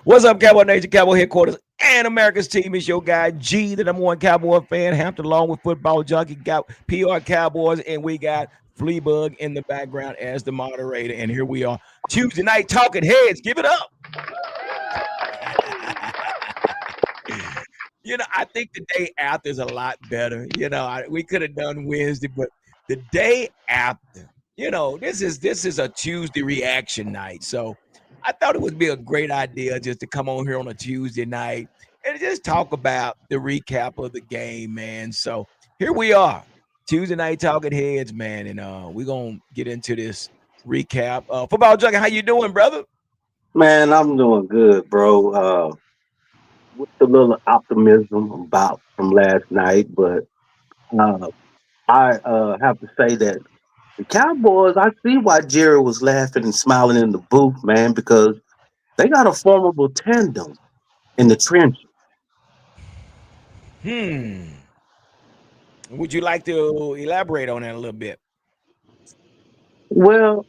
What's up, Cowboy Nation, Cowboy Headquarters, and America's team? Is your guy G, the number one Cowboy fan, Hampton, along with football junkie, got PR Cowboys, and we got Fleabug in the background as the moderator. And here we are, Tuesday night talking heads. Give it up. I think the day after is a lot better. We could have done Wednesday, but the day after, this is a Tuesday reaction night. So I thought it would be a great idea just to come on here on a Tuesday night and just talk about the recap of the game, man. So here we are, Tuesday night talking heads, man, and we're gonna get into this recap. Football junkie, how you doing, brother? Man, I'm doing good, bro. With a little optimism about from last night, but uh, I have to say that the Cowboys. I see why Jerry was laughing and smiling in the booth, man, because they got a formidable tandem in the trenches. Hmm. Would you like to elaborate on that a little bit? Well,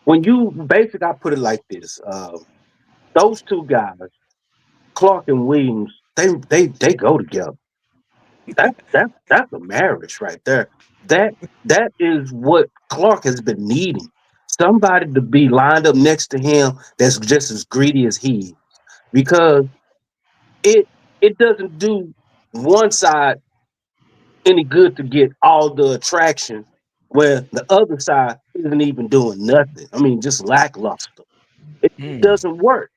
when you basically, I put it like this: those two guys, Clark and Williams, they go together. That's a marriage right there. That that is what Clark has been needing. Somebody to be lined up next to him that's just as greedy as he is. Because it it doesn't do one side any good to get all the attraction where the other side isn't even doing nothing. I mean, just lackluster. It Hmm. doesn't work.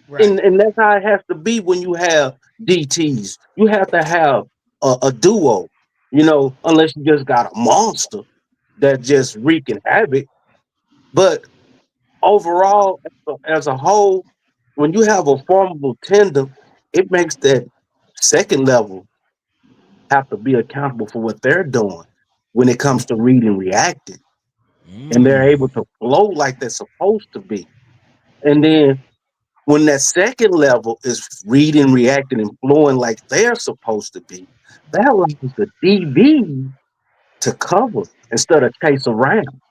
Right. And that's how it has to be when you have DTs. You have to have a duo, unless you just got a monster that just wreaking havoc. But overall, as a whole, when you have a formable tandem, it makes that second level have to be accountable for what they're doing when it comes to reading, reacting, and they're Mm. able to flow like they're supposed to be. And then when that second level is reading, reacting, and flowing like they're supposed to be, that allows the DB to cover instead of chase around.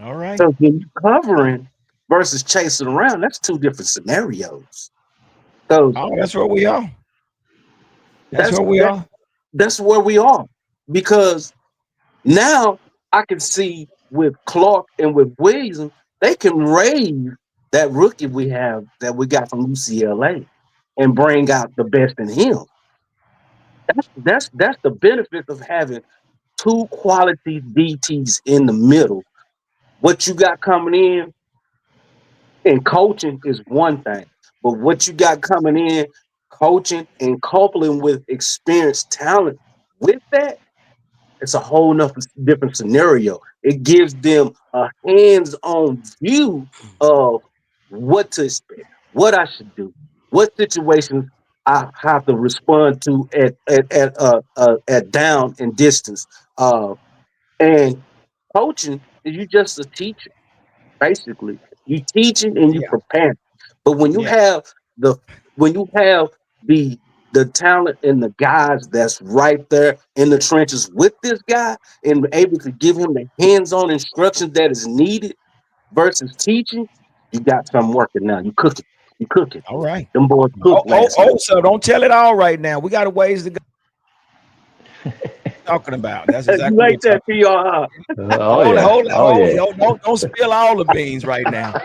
All right. So when you covering versus chasing around, that's two different scenarios. So Oh, that's where we are. That's that's where we that are. that's where we are. Because now I can see with Clark and with Williams, they can raise that rookie we got from UCLA and bring out the best in him. That's the benefit of having two quality DTs in the middle. What you got coming in coaching is one thing, but what you got coming in coaching and coupling with experienced talent with that, it's a whole nother different scenario. It gives them a hands-on view of what to expect, what I should do, what situations I have to respond to at down and distance. And coaching is you just a teacher, basically. You teaching and you Yeah. preparing. But Yeah. the when you have the the talent and the guys that's right there in the trenches with this guy and able to give him the hands-on instruction that is needed versus teaching, you got something working now. You cooking. You cooking. All right. Them boys Oh, cooked oh, last night. oh, so don't tell it all right now. We got a ways to go talking about. That's You exactly what like we're that, talking about. PR? Oh Hold, yeah, hold, oh hold. yeah. Don't spill all the beans right now.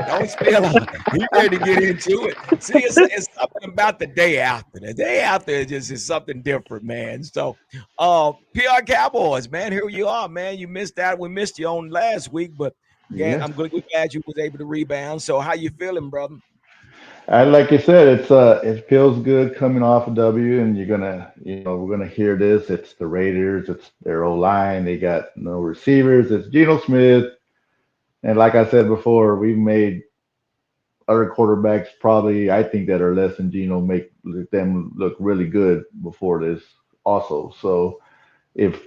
Don't spill all. You ready to get into it. See, it's something about the day after. The day after is something different, man. So PR Cowboys, man, here you are, man. You missed that. We missed you on last week, but yeah, Yes. we're glad you was able to rebound. So how you feeling, brother? And like you said, it feels good coming off a W, and we're gonna hear this. It's the Raiders. It's their O line. They got no receivers. It's Geno Smith, and like I said before, we've made other quarterbacks probably I think that are less than Geno make them look really good before this also. So if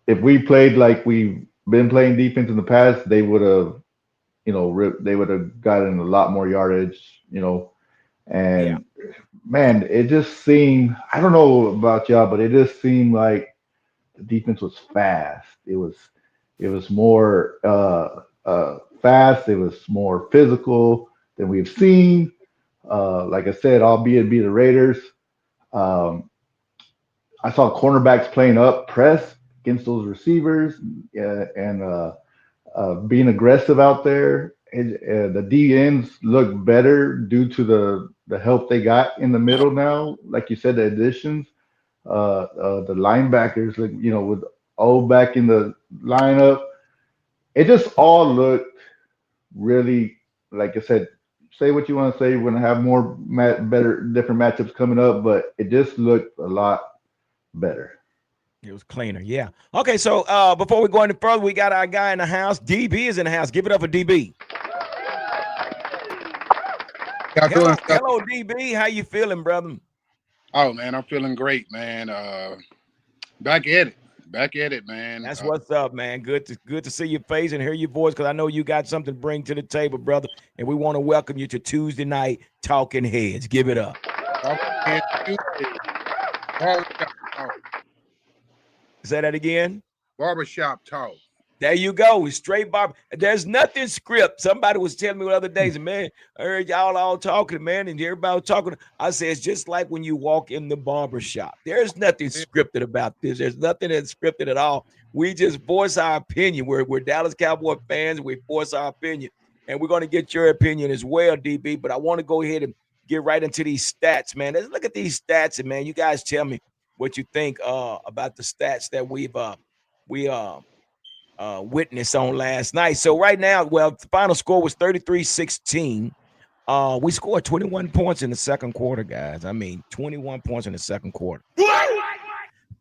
if we played like we've been playing defense in the past, they would have they would have gotten a lot more yardage. Yeah. And man, it just seemed I don't know about y'all, but it just seemed like the defense was fast. It was more fast. It was more physical. than we've seen. Like I said, albeit be the Raiders. Um, I saw cornerbacks playing up press against those receivers and being aggressive out there. The D ends look better due to the help they got in the middle now. Like you said, the additions. The linebackers, like with O back in the lineup, it just all looked really, like I said, say what you want to say. We're gonna have more better, different matchups coming up, but it just looked a lot better. It was cleaner. Yeah. Okay. So before we go any further, we got our guy in the house. DB is in the house. Give it up for DB. Y'all Hello, doing stuff? hello, DB. How you feeling, brother? Oh man, I'm feeling great, man. Back at it, man. That's what's up, man. Good to see your face and hear your voice because I know you got something to bring to the table, brother. And we want to welcome you to Tuesday night Talking Heads. Give it up. Say that again. Barbershop talk. There you go. Straight barber. There's nothing script. Somebody was telling me the other days, man, I heard y'all all talking, man, and everybody was talking. I said, it's just like when you walk in the barber shop. There's nothing scripted about this. There's nothing that's scripted at all. We just voice our opinion. We're Dallas Cowboy fans. We voice our opinion. And we're going to get your opinion as well, DB. But I want to go ahead and get right into these stats, man. Let's look at these stats, and man, you guys tell me what you think about the stats that we witness on last night. So right now, well, the final score was 33-16. We scored 21 points in the second quarter, guys. I mean, 21 points in the second quarter.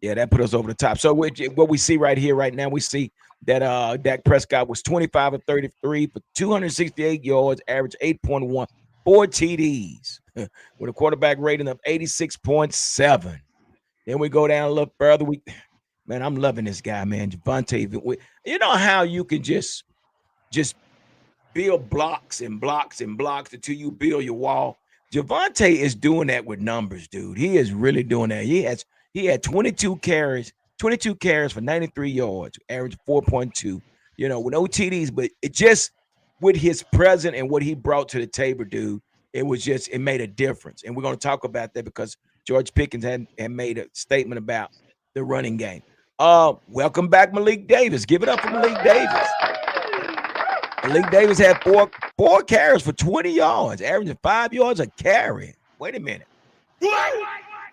Yeah, that put us over the top. So what we see right here, right now, we see that Dak Prescott was 25 of 33 for 268 yards, average 8.1, 4 TDs with a quarterback rating of 86.7. Then we go down a little further. Man, I'm loving this guy, man. Javonte. You know how you can just build blocks and blocks and blocks until you build your wall. Javonte is doing that with numbers, dude. He is really doing that. He had 22 carries for 93 yards, average 4.2. With no TDs, but it just with his presence and what he brought to the table, dude. It made a difference, and we're going to talk about that because George Pickens had made a statement about the running game. Welcome back, Malik Davis. Give it up for Malik Davis. Malik Davis had four carries for 20 yards, averaging 5 yards a carry. Wait a minute.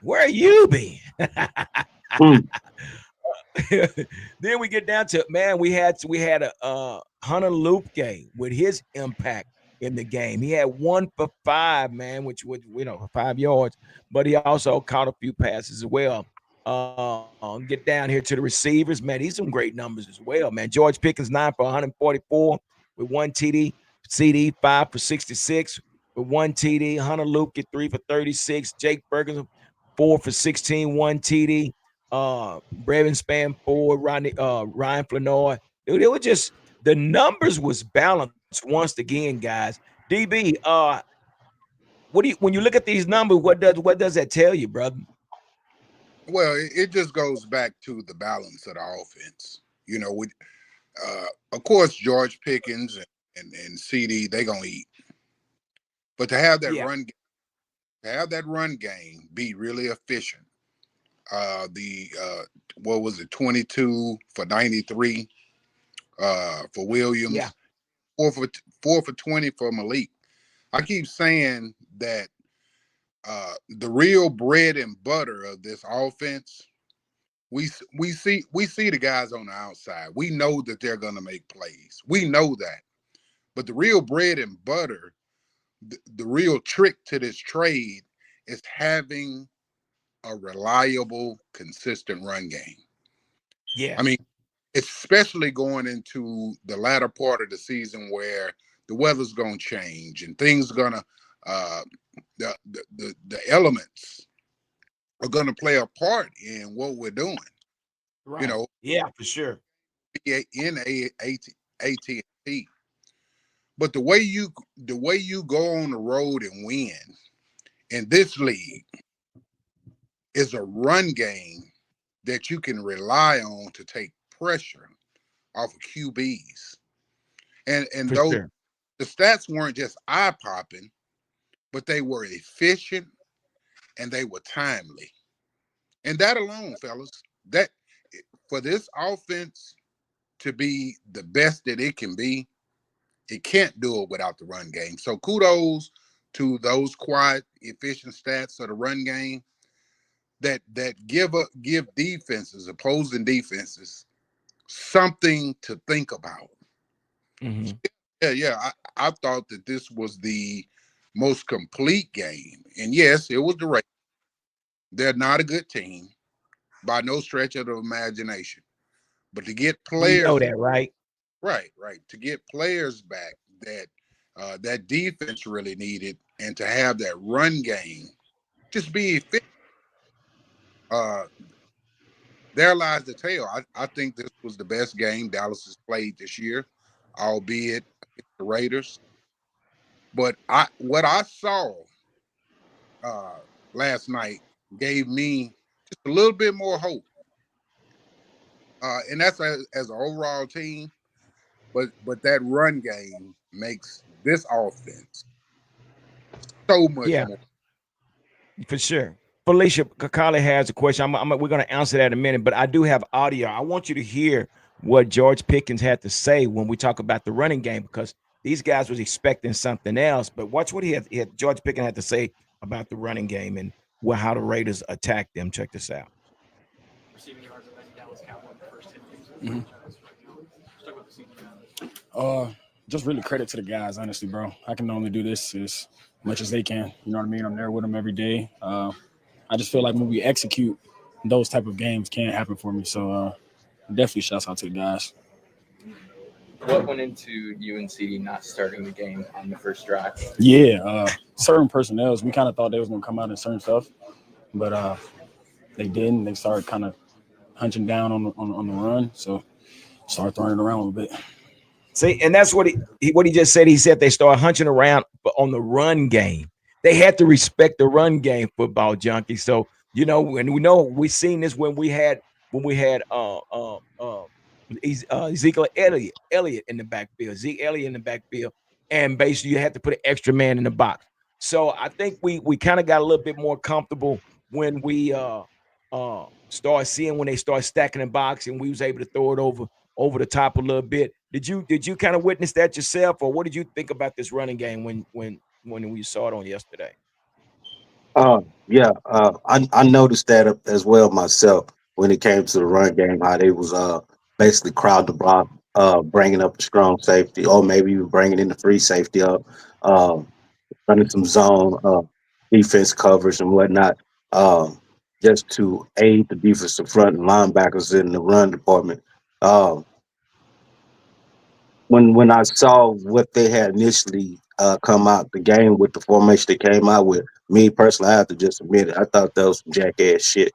Where you been? Then we get down to, man, we had a Hunter Luepke with his impact in the game. He had 1 for 5, man, which was 5 yards, but he also caught a few passes as well. Get down here to the receivers, man. He's some great numbers as well, man. George Pickens 9 for 144 with 1 TD. CD 5 for 66 with 1 TD. Hunter Luepke 3 for 36. Jake Ferguson 4 for 16, 1 TD. Brevin Span 4. Ryan Flanoy. Dude, it was just the numbers was balanced once again, guys. DB, when you look at these numbers, what does that tell you, brother? Well, it just goes back to the balance of the offense. Of course, George Pickens and CD, they gonna eat, but to have that run game be really efficient. What was it, 22 for 93 for Williams, yeah. 4 for 20 for Malik. I keep saying that the real bread and butter of this offense, we see the guys on the outside. We know that they're going to make plays. We know that. But the real bread and butter, the real trick to this trade is having a reliable, consistent run game. Yeah. I mean, especially going into the latter part of the season where the weather's going to change and things are going to the elements are going to play a part in what we're doing. Right. Yeah, for sure. In AT&T. But the way you go on the road and win in this league is a run game that you can rely on to take pressure off of QBs. And The stats weren't just eye popping, but they were efficient and they were timely. And that alone, fellas, that for this offense to be the best that it can be, it can't do it without the run game. So kudos to those quiet, efficient stats of the run game that give defenses, opposing defenses, something to think about. Mm-hmm. Yeah. I thought that this was the most complete game. And yes, it was the Raiders. They're not a good team by no stretch of the imagination. But to get We know players that, right? right, to get players back that that defense really needed, and to have that run game just be efficient. Uh, there lies the tale. I think this was the best game Dallas has played this year, albeit against the Raiders. But I what I saw uh, last night gave me just a little bit more hope, and that's as an overall team. But that run game makes this offense so much Yeah, more. for sure. Felicia Kakali has a question. We're going to answer that in a minute, but I do have audio. I want you to hear what George Pickens had to say when we talk about the running game, because these guys was expecting something else. But watch what George Pickens had to say about the running game and how the Raiders attacked them. Check this out. Receiving yards of that Dallas Cowboys the first 10 games. Just really credit to the guys, honestly, bro. I can only do this as much as they can. You know what I mean? I'm there with them every day. I just feel like when we execute, those type of games can't happen for me. So definitely shouts out to the guys. What went into you and CD not starting the game on the first drive? Yeah, certain personnels, we kind of thought they was going to come out and certain stuff, but they didn't. They started kind of hunching down on the run, so started throwing it around a little bit. See, and that's what he just said. He said they started hunching around on the run game. They had to respect the run game, football junkie. So and we seen this when we had Ezekiel Elliott in the backfield, Zeke Elliott in the backfield, and basically you had to put an extra man in the box. So I think we kind of got a little bit more comfortable when we start seeing when they start stacking the box, and we was able to throw it over the top a little bit. Did you kind of witness that yourself, or what did you think about this running game when we saw it on yesterday? Yeah, I noticed that as well myself when it came to the run game, how they was basically crowd the block, bringing up the strong safety, or maybe even bringing in the free safety up, um, running some zone defense coverage and whatnot, um, just to aid the defensive front and linebackers in the run department. Um, when I saw what they had initially come out the game with the formation they came out with, me personally, I have to just admit it. I thought that was some jackass shit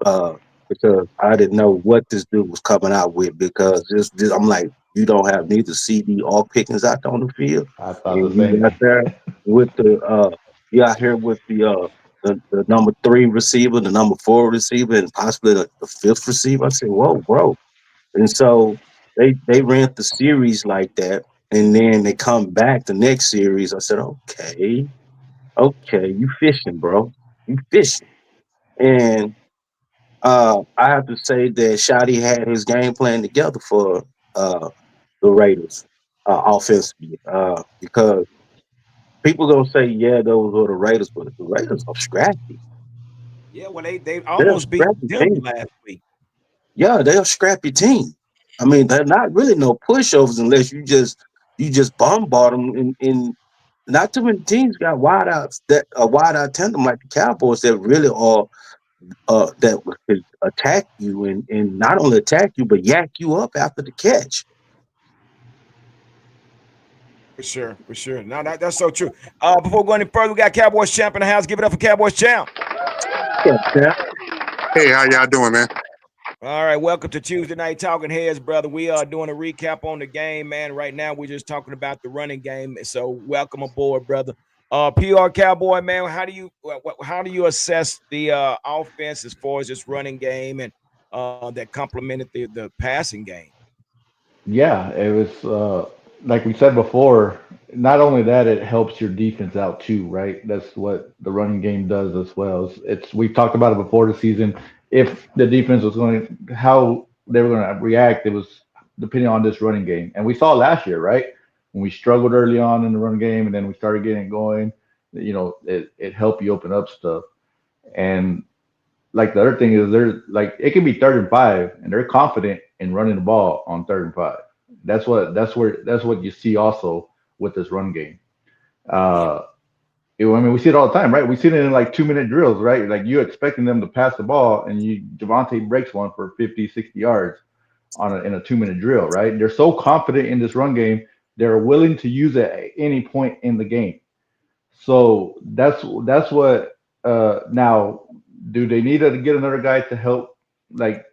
uh, because I didn't know what this dude was coming out with. Because I'm like, you don't have neither CD or Pickens out on the field, I thought the and you same got thing. there with you out here with the number three receiver, the number four receiver, and possibly the fifth receiver. I said, whoa, bro. And so they ran the series like that, and then they come back the next series. I said, okay, you fishing, bro, you fishing. And I have to say that Shotty had his game plan together for uh, the Raiders offensively, because people gonna say, yeah, those were the Raiders, but the Raiders are scrappy. Yeah, well, they They're a almost beat scrappy Denver team. last week. Yeah, they're a scrappy team. I mean, they're not really no pushovers unless you just bombard them. In not too many teams got wideouts that a wide out tandem like the Cowboys that really are that could attack you and not only attack you but yak you up after the catch. For sure, for sure. No, that's so true. Before we go any further, we got Cowboys champ in the house. Give it up for Cowboys champ. Yeah, yeah. Hey, how y'all doing, man? All right, welcome to Tuesday Night Talking Heads, brother. We are doing a recap on the game, man. Right now, we're just talking about the running game. So, welcome aboard, brother. PR Cowboy, man. How do you assess the offense as far as this running game and that complemented the passing game? Yeah, it was. like we said before, not only that, it helps your defense out too, right? That's what the running game does as well. It's we've talked about it before the season. If the defense was going, how they were going to react, it was depending on this running game, and we saw last year, right? When we struggled early on in the run game, and then we started getting it going. It helped you open up stuff, and like the other thing is they're like it can be 3rd and 5, and they're confident in running the ball on 3rd and 5. That's what you see also with this run game. Yeah. Uh, I mean, we see it all the time, right? We see it in like 2 minute drills, right? Like you expecting them to pass the ball, and Javante breaks one for 50, 60 yards in a 2 minute drill, right? They're so confident in this run game, they're willing to use it at any point in the game. So that's what. Now, do they need to get another guy to help? Like,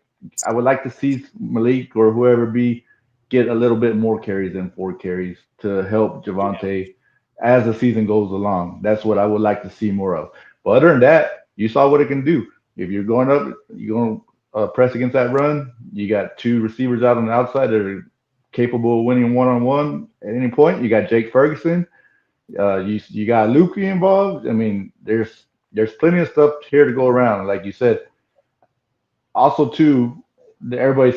I would like to see Malik or whoever be get a little bit more carries than 4 carries to help Yeah. Javante as the season goes along. That's what I would like to see more of. But other than that, you saw what it can do. If you're going up, you're going to press against that run. You got 2 receivers out on the outside that are capable of winning one-on-one at any point. You got Jake Ferguson. You got Luke involved. I mean, there's plenty of stuff here to go around. Like you said, also too, everybody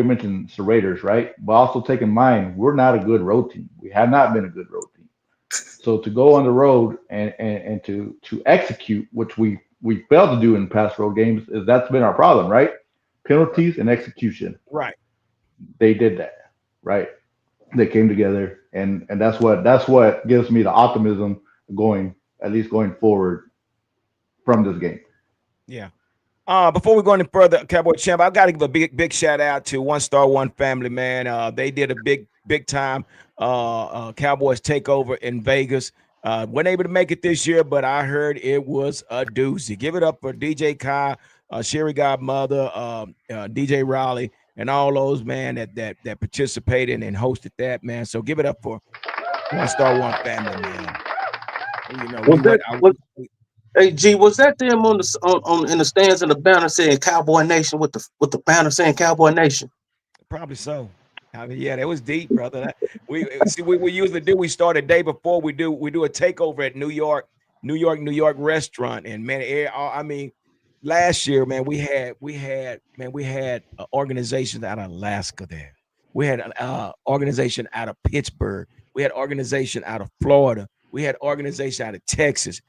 mentioned the Raiders, right? But also take in mind we're not a good road team. We have not been a good road team. So to go on the road and to execute, which we failed to do in past road games, is that's been our problem, right? Penalties and execution. Right. They did that, right? They came together, and that's what gives me the optimism going, at least going forward from this game. Yeah. Before we go any further, Cowboy Champ, I've got to give a big shout out to One Star One Family, man. They did a big time Cowboys takeover in Vegas. Weren't able to make it this year, but I heard it was a doozy. Give it up for DJ Kai, Sherry Godmother, DJ Raleigh, and all those man that participated and hosted that, man. So give it up for One Star One Family, man. We Was went that out. was Hey G, was that them on on in the stands in the banner saying Cowboy Nation with the banner saying Cowboy Nation? Probably so. I mean, yeah, that was deep, brother. We see we usually do. We start a day before we do a takeover at New York restaurant, and man, I mean, last year, man, we had organizations out of Alaska there. We had an organization out of Pittsburgh. We had organization out of Florida. We had organization out of Texas.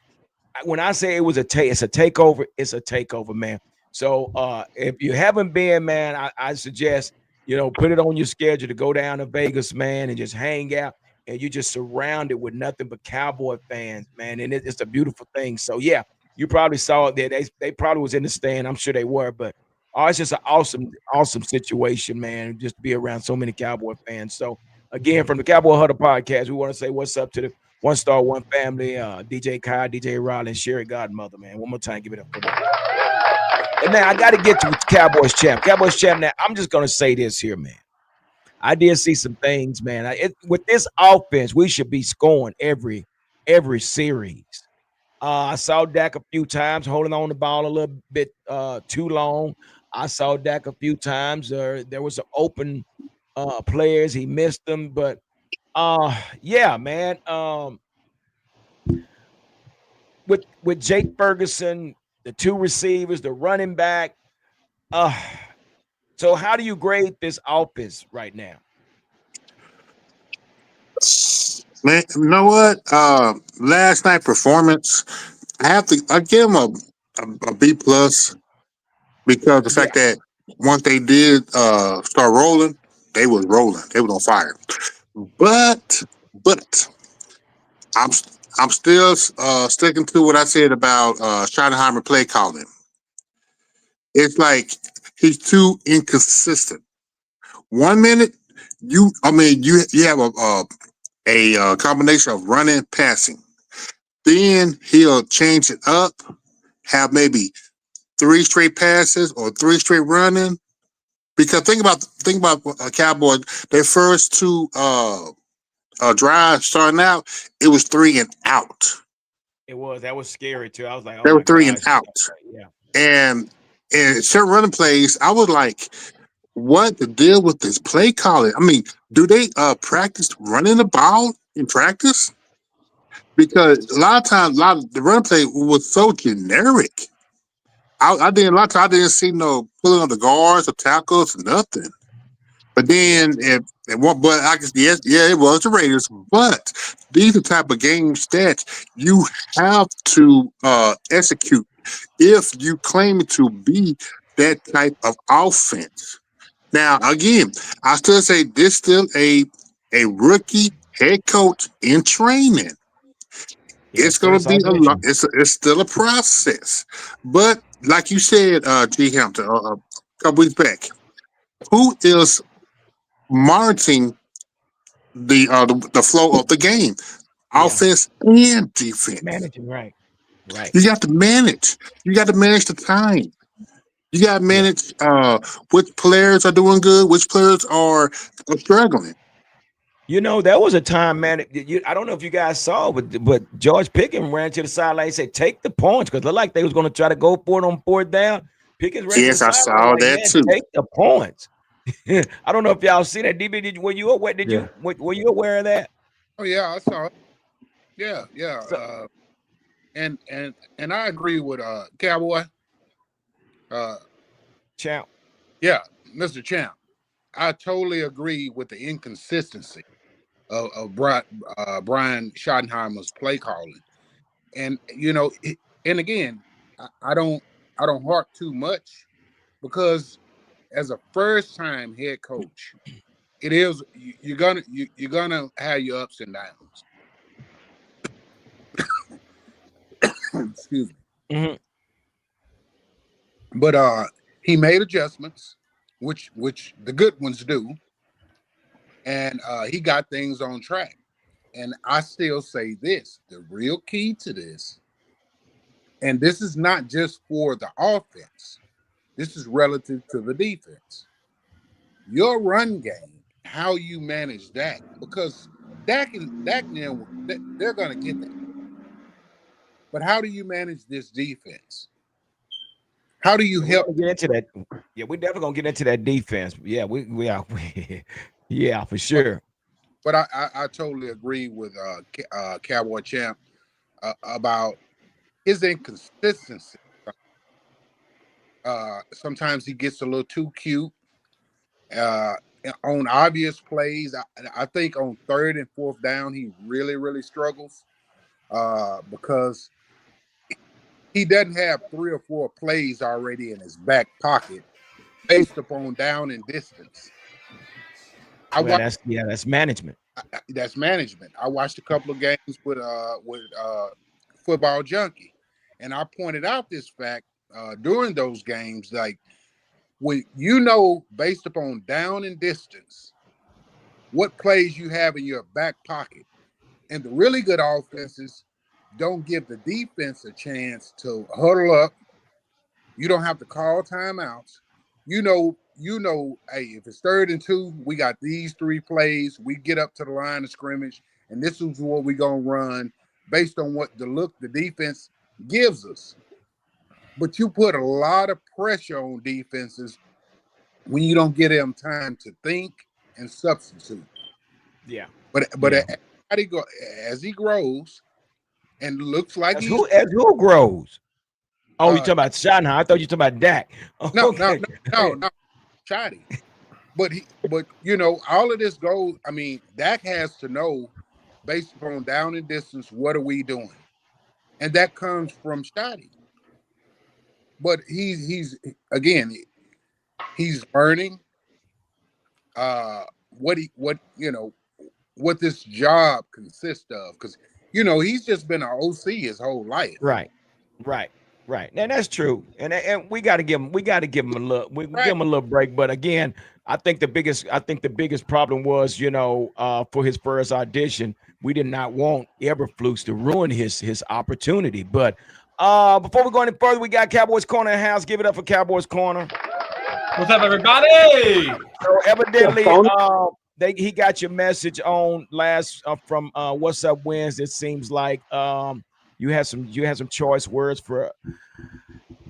When I say it was it's a takeover, it's a takeover, man. So if you haven't been, man, I suggest put it on your schedule to go down to Vegas, man, and just hang out. And you're just surrounded with nothing but Cowboy fans, man, and it's a beautiful thing. So yeah, you probably saw it there. They probably was in the stand. I'm sure they were, but it's just an awesome situation, man. Just to be around so many Cowboy fans. So again, from the Cowboy Huddle podcast, we want to say what's up to the One Star One Family, DJ Kai, DJ Riley, and Sherry Godmother, man. One more time, give it up for them. And now I got to get to Cowboys champ. Cowboys champ. Now I'm just gonna say this here, man. I did see some things, man. With this offense, we should be scoring every series. I saw Dak a few times holding on the ball a little bit too long. I saw Dak a few times. There was some open players. He missed them, but yeah, man. With Jake Ferguson, the 2 receivers, the running back. Uh, so how do you grade this offense right now? Man, you know what? Last night performance, I give them a B plus because the Yeah, fact that once they did start rolling, they was rolling. They was on fire. But I'm I'm still sticking to what I said about Schottenheimer play calling. It's like he's too inconsistent. 1 minute you have a combination of running, passing. Then he'll change it up, have maybe 3 straight passes or 3 straight running. Because think about Cowboys. Their first 2 drives starting out, it was 3 and out. it was. That was scary too. I was like, oh They were my three and gosh. out, Yeah. and certain running plays, I was like, what the deal with this play calling? I mean, do they practice running the ball in practice? Because a lot of times, a lot of the run play was so generic. I didn't a lot of times I didn't see no pulling on the guards or tackles or nothing. But Yeah. then but I guess yes, yeah, it was the Raiders. But these are the type of games that you have to execute if you claim to be that type of offense. Now, again, I still say this still a rookie head coach in training. Yeah, It's his going to first be a lot. audition. It's still a process. But like you said, G. Hampton, a couple weeks back, who is monitoring the flow of the game, Yeah, offense and defense? managing right, right. You got to manage. You got to manage the time. You got to Yeah. manage which players are doing good, which players are struggling. You know, there was a time, man. I don't know if you guys saw, but George Pickens ran to the sideline and said, "Take the points," because it looked like they was going to try to go for it on fourth down. Pickens ran to the Yes, I sideline saw like, that "Man, too. take the points." I don't know if y'all seen that. DB, were you aware? Yeah. Were you aware of that? Oh yeah, I saw it. Yeah, yeah. So, And I agree with Cowboy. Uh, champ. yeah, Mr. Champ. I totally agree with the inconsistency of Brian Schottenheimer's play calling. And and again, I don't harp too much because as a first time head coach, it is you're gonna have your ups and downs. Excuse me. Hmm. But he made adjustments, which the good ones do, and he got things on track. And I still say this: the real key to this, and this is not just for the offense. This is relative to the defense. Your run game, how you manage that, because Dak and they're going to get that. But how do you manage this defense? How do you Yeah, we're help? gonna get into that. Yeah, we're definitely gonna get into that defense. Yeah, we are. Yeah, for But, sure. but I totally agree with Cowboy Champ about his inconsistency. Sometimes he gets a little too cute uh, on obvious plays. I think on third and fourth down, he really struggles because he doesn't have 3 or 4 plays already in his back pocket based upon down and distance. I Well, watched that's management. that's management. I watched a couple of games with Football Junkie, and I pointed out this fact during those games, like when based upon down and distance, what plays you have in your back pocket, and the really good offenses don't give the defense a chance to huddle up. You don't have to call timeouts. Hey, if it's 3rd and 2, we got these 3 plays. We get up to the line of scrimmage, and this is what we're gonna run based on what the look the defense gives us. But you put a lot of pressure on defenses when you don't get them time to think and substitute. Yeah, But yeah. as he grows and looks like As he's who grows? Oh, you uh talking about Schottenheimer? I thought you talking about Dak. no no Okay. no no no shoddy. But all of this goes. I mean, Dak has to know based upon down and distance, what are we doing? And that comes from Shoddy. But he's again, he's learning what this job consists of. Because he's just been an OC his whole life. Right, right, right. Now that's true, and we got to give him a look. We give Right. him a little break, but again, I think the biggest problem was, for his first audition, we did not want Eberflus to ruin his opportunity. But before we go any further, we got Cowboys Corner in the house. Give it up for Cowboys Corner. What's up, everybody? So evidently, Tony? he got your message on last from What's Up Wednesday. It seems like you had some choice words for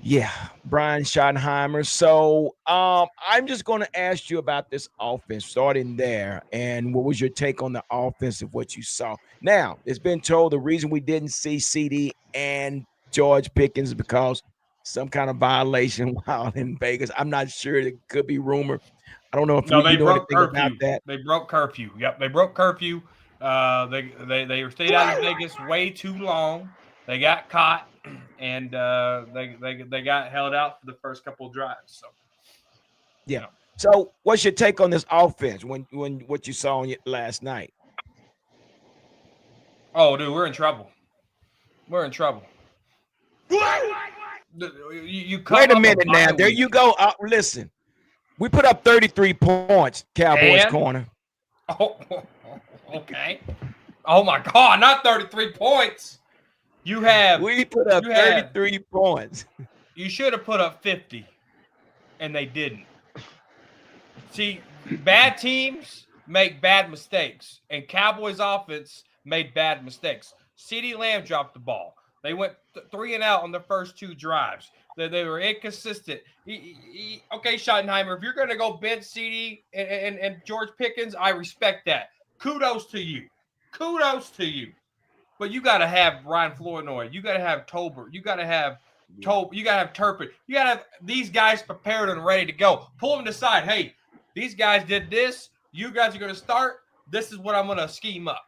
Yeah, Brian Schottenheimer. So I'm just going to ask you about this offense, starting there. And what was your take on the offense of what you saw? Now, it's been told the reason we didn't see CD and George Pickens is because some kind of violation while in Vegas. I'm not sure. It could be rumor. I don't know if No, you they know broke anything about curfew. that. They broke curfew. Yep, they broke curfew. They stayed out of Vegas way too long. They got caught, and they got held out for the first couple of drives. So Yeah. So what's your take on this offense when what you saw last night? oh, dude, we're in trouble. We're in trouble. You Wait come a off a minute now. bye There you week, go. Listen, we put up 33 points, Cowboys and corner. oh, okay. Oh my God, not 33 points. We put up you have 33 points. you should have put up 50, and they didn't. See, bad teams make bad mistakes, and Cowboys offense made bad mistakes. CeeDee Lamb dropped the ball. They went 3 and out on the first 2 drives. They were inconsistent. Okay, Schottenheimer, if you're going to go bench CeeDee and George Pickens, I respect that. Kudos to you. Kudos to you. But you got to have Ryan Flournoy. You got to have Tolbert. You got to have you got to have Turpin. You got to have these guys prepared and ready to go. Pull them aside. Hey, these guys did this. You guys are going to start. This is what I'm going to scheme up.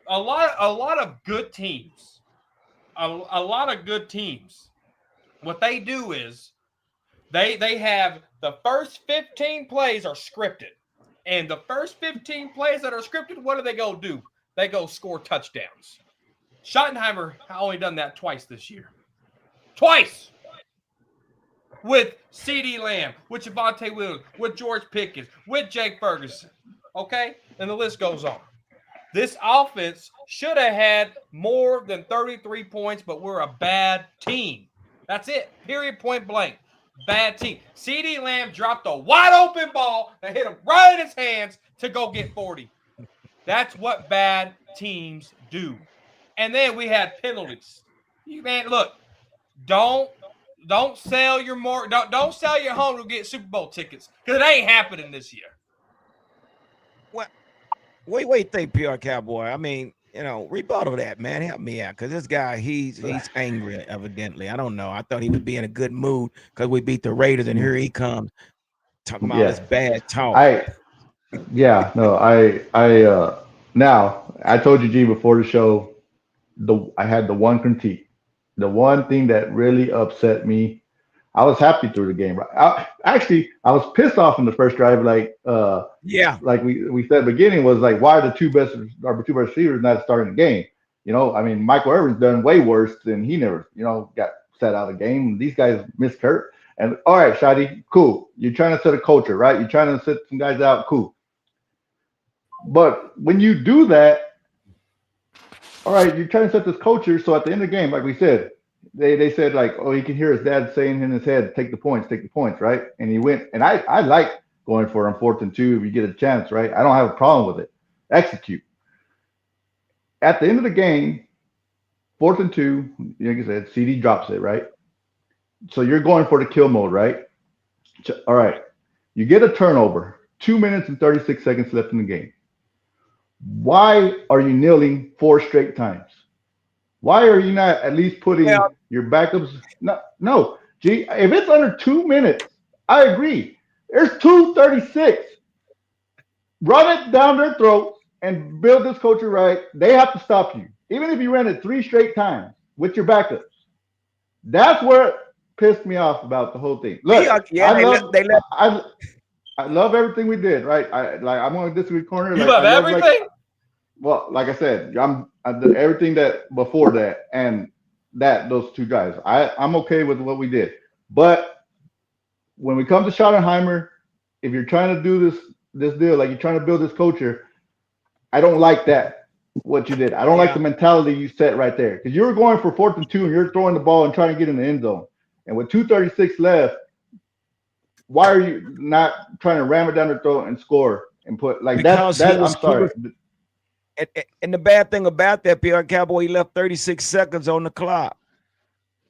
A lot of good teams. A lot of good teams. What they do is they have the first 15 plays are scripted. And the first 15 plays that are scripted, what do they go do? They go score touchdowns. Schottenheimer only done that twice this year. Twice! With CeeDee Lamb, with Javonte Williams, with George Pickens, with Jake Ferguson. Okay? And the list goes on. This offense should have had more than 33 points, but we're a bad team. That's it. Period, point blank. Bad team. CeeDee Lamb dropped a wide open ball that hit him right in his hands to go get 40. That's what bad teams do. And then we had penalties. You man, look, don't sell your don't sell your home to get Super Bowl tickets because it ain't happening this year. What? Wait, think, PR Cowboy. I mean, rebuttal that, man. Help me out, because this guy, he's angry, evidently. I don't know. I thought he would be in a good mood because we beat the Raiders, and here he comes talking about all this bad talk. Now I told you, G, before the show, I had the one critique, the one thing that really upset me. I was happy through the game. I was pissed off in the first drive. Yeah. Like we said at the beginning, was like, why are our two best receivers not starting the game? I mean, Michael Irvin's done way worse than he never, got set out of the game. These guys missed Kurt. And all right, Shadi, cool. You're trying to set a culture, right? You're trying to set some guys out, cool. But when you do that, all right, you're trying to set this culture. So at the end of the game, like we said, they said like, oh, he can hear his dad saying in his head, take the points, right? And he went, and I like going for him 4th and 2 if you get a chance, right? I don't have a problem with it. Execute. At the end of the game, 4th and 2, like I said, CD drops it, right? So you're going for the kill mode, right? All right. You get a turnover, 2 minutes and 36 seconds left in the game. Why are you kneeling 4 straight times? Why are you not at least putting your backups? No. Gee, if it's under 2 minutes, I agree. There's 2:36. Run it down their throats and build this culture right. They have to stop you. Even if you ran it 3 straight times with your backups. That's where it pissed me off about the whole thing. Look, I love everything we did, right? I'm going to disagree corner. You love everything? Well, like I said, I did everything that before that and those 2 guys. I'm okay with what we did. But when we come to Schottenheimer, if you're trying to do this deal, like you're trying to build this culture, I don't like that, what you did. I don't like the mentality you set right there. Because you were going for 4th and 2 and you're throwing the ball and trying to get in the end zone. And with 2:36 left, why are you not trying to ram it down the throat and score and put like that? I'm sorry. And the bad thing about that, PR Cowboy, he left 36 seconds on the clock.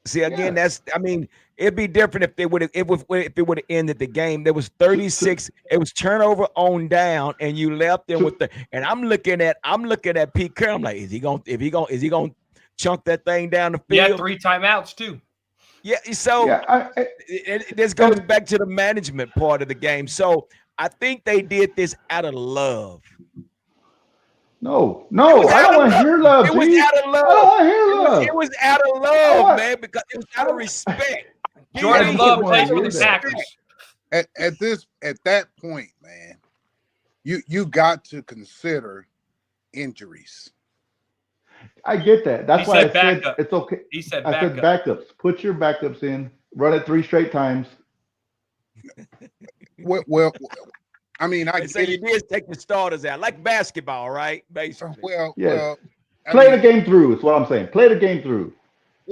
See, again, Yeah. I mean, it'd be different if they would have if it would have ended the game. There was To, to, 36. It was turnover on down, and you left them with to, the. And I'm looking at Pete Carroll. I'm like, is he gonna chunk that thing down the You had field? 3 timeouts too. Yeah. So yeah, this goes and back to the management part of the game. So I think they did this out of love. no, It was no, I out don't of want to love. hear love, It was G. out of I don't love. want to hear It love. was out of I love, want, man, because it was out I, of respect. I Jordan DB, it Love just was want to plays out of for hear the that. respect. Packers. At that point, man, you got to consider injuries. I get that. He That's why I said said backup. it's okay. He said I said backup. backups. Put your backups in. Run it 3 straight times. Well, I mean, I They say get you it. did take the starters out, like basketball, right? Basically. Yes. I Play the mean, game through. Is what I'm saying. Play the game through.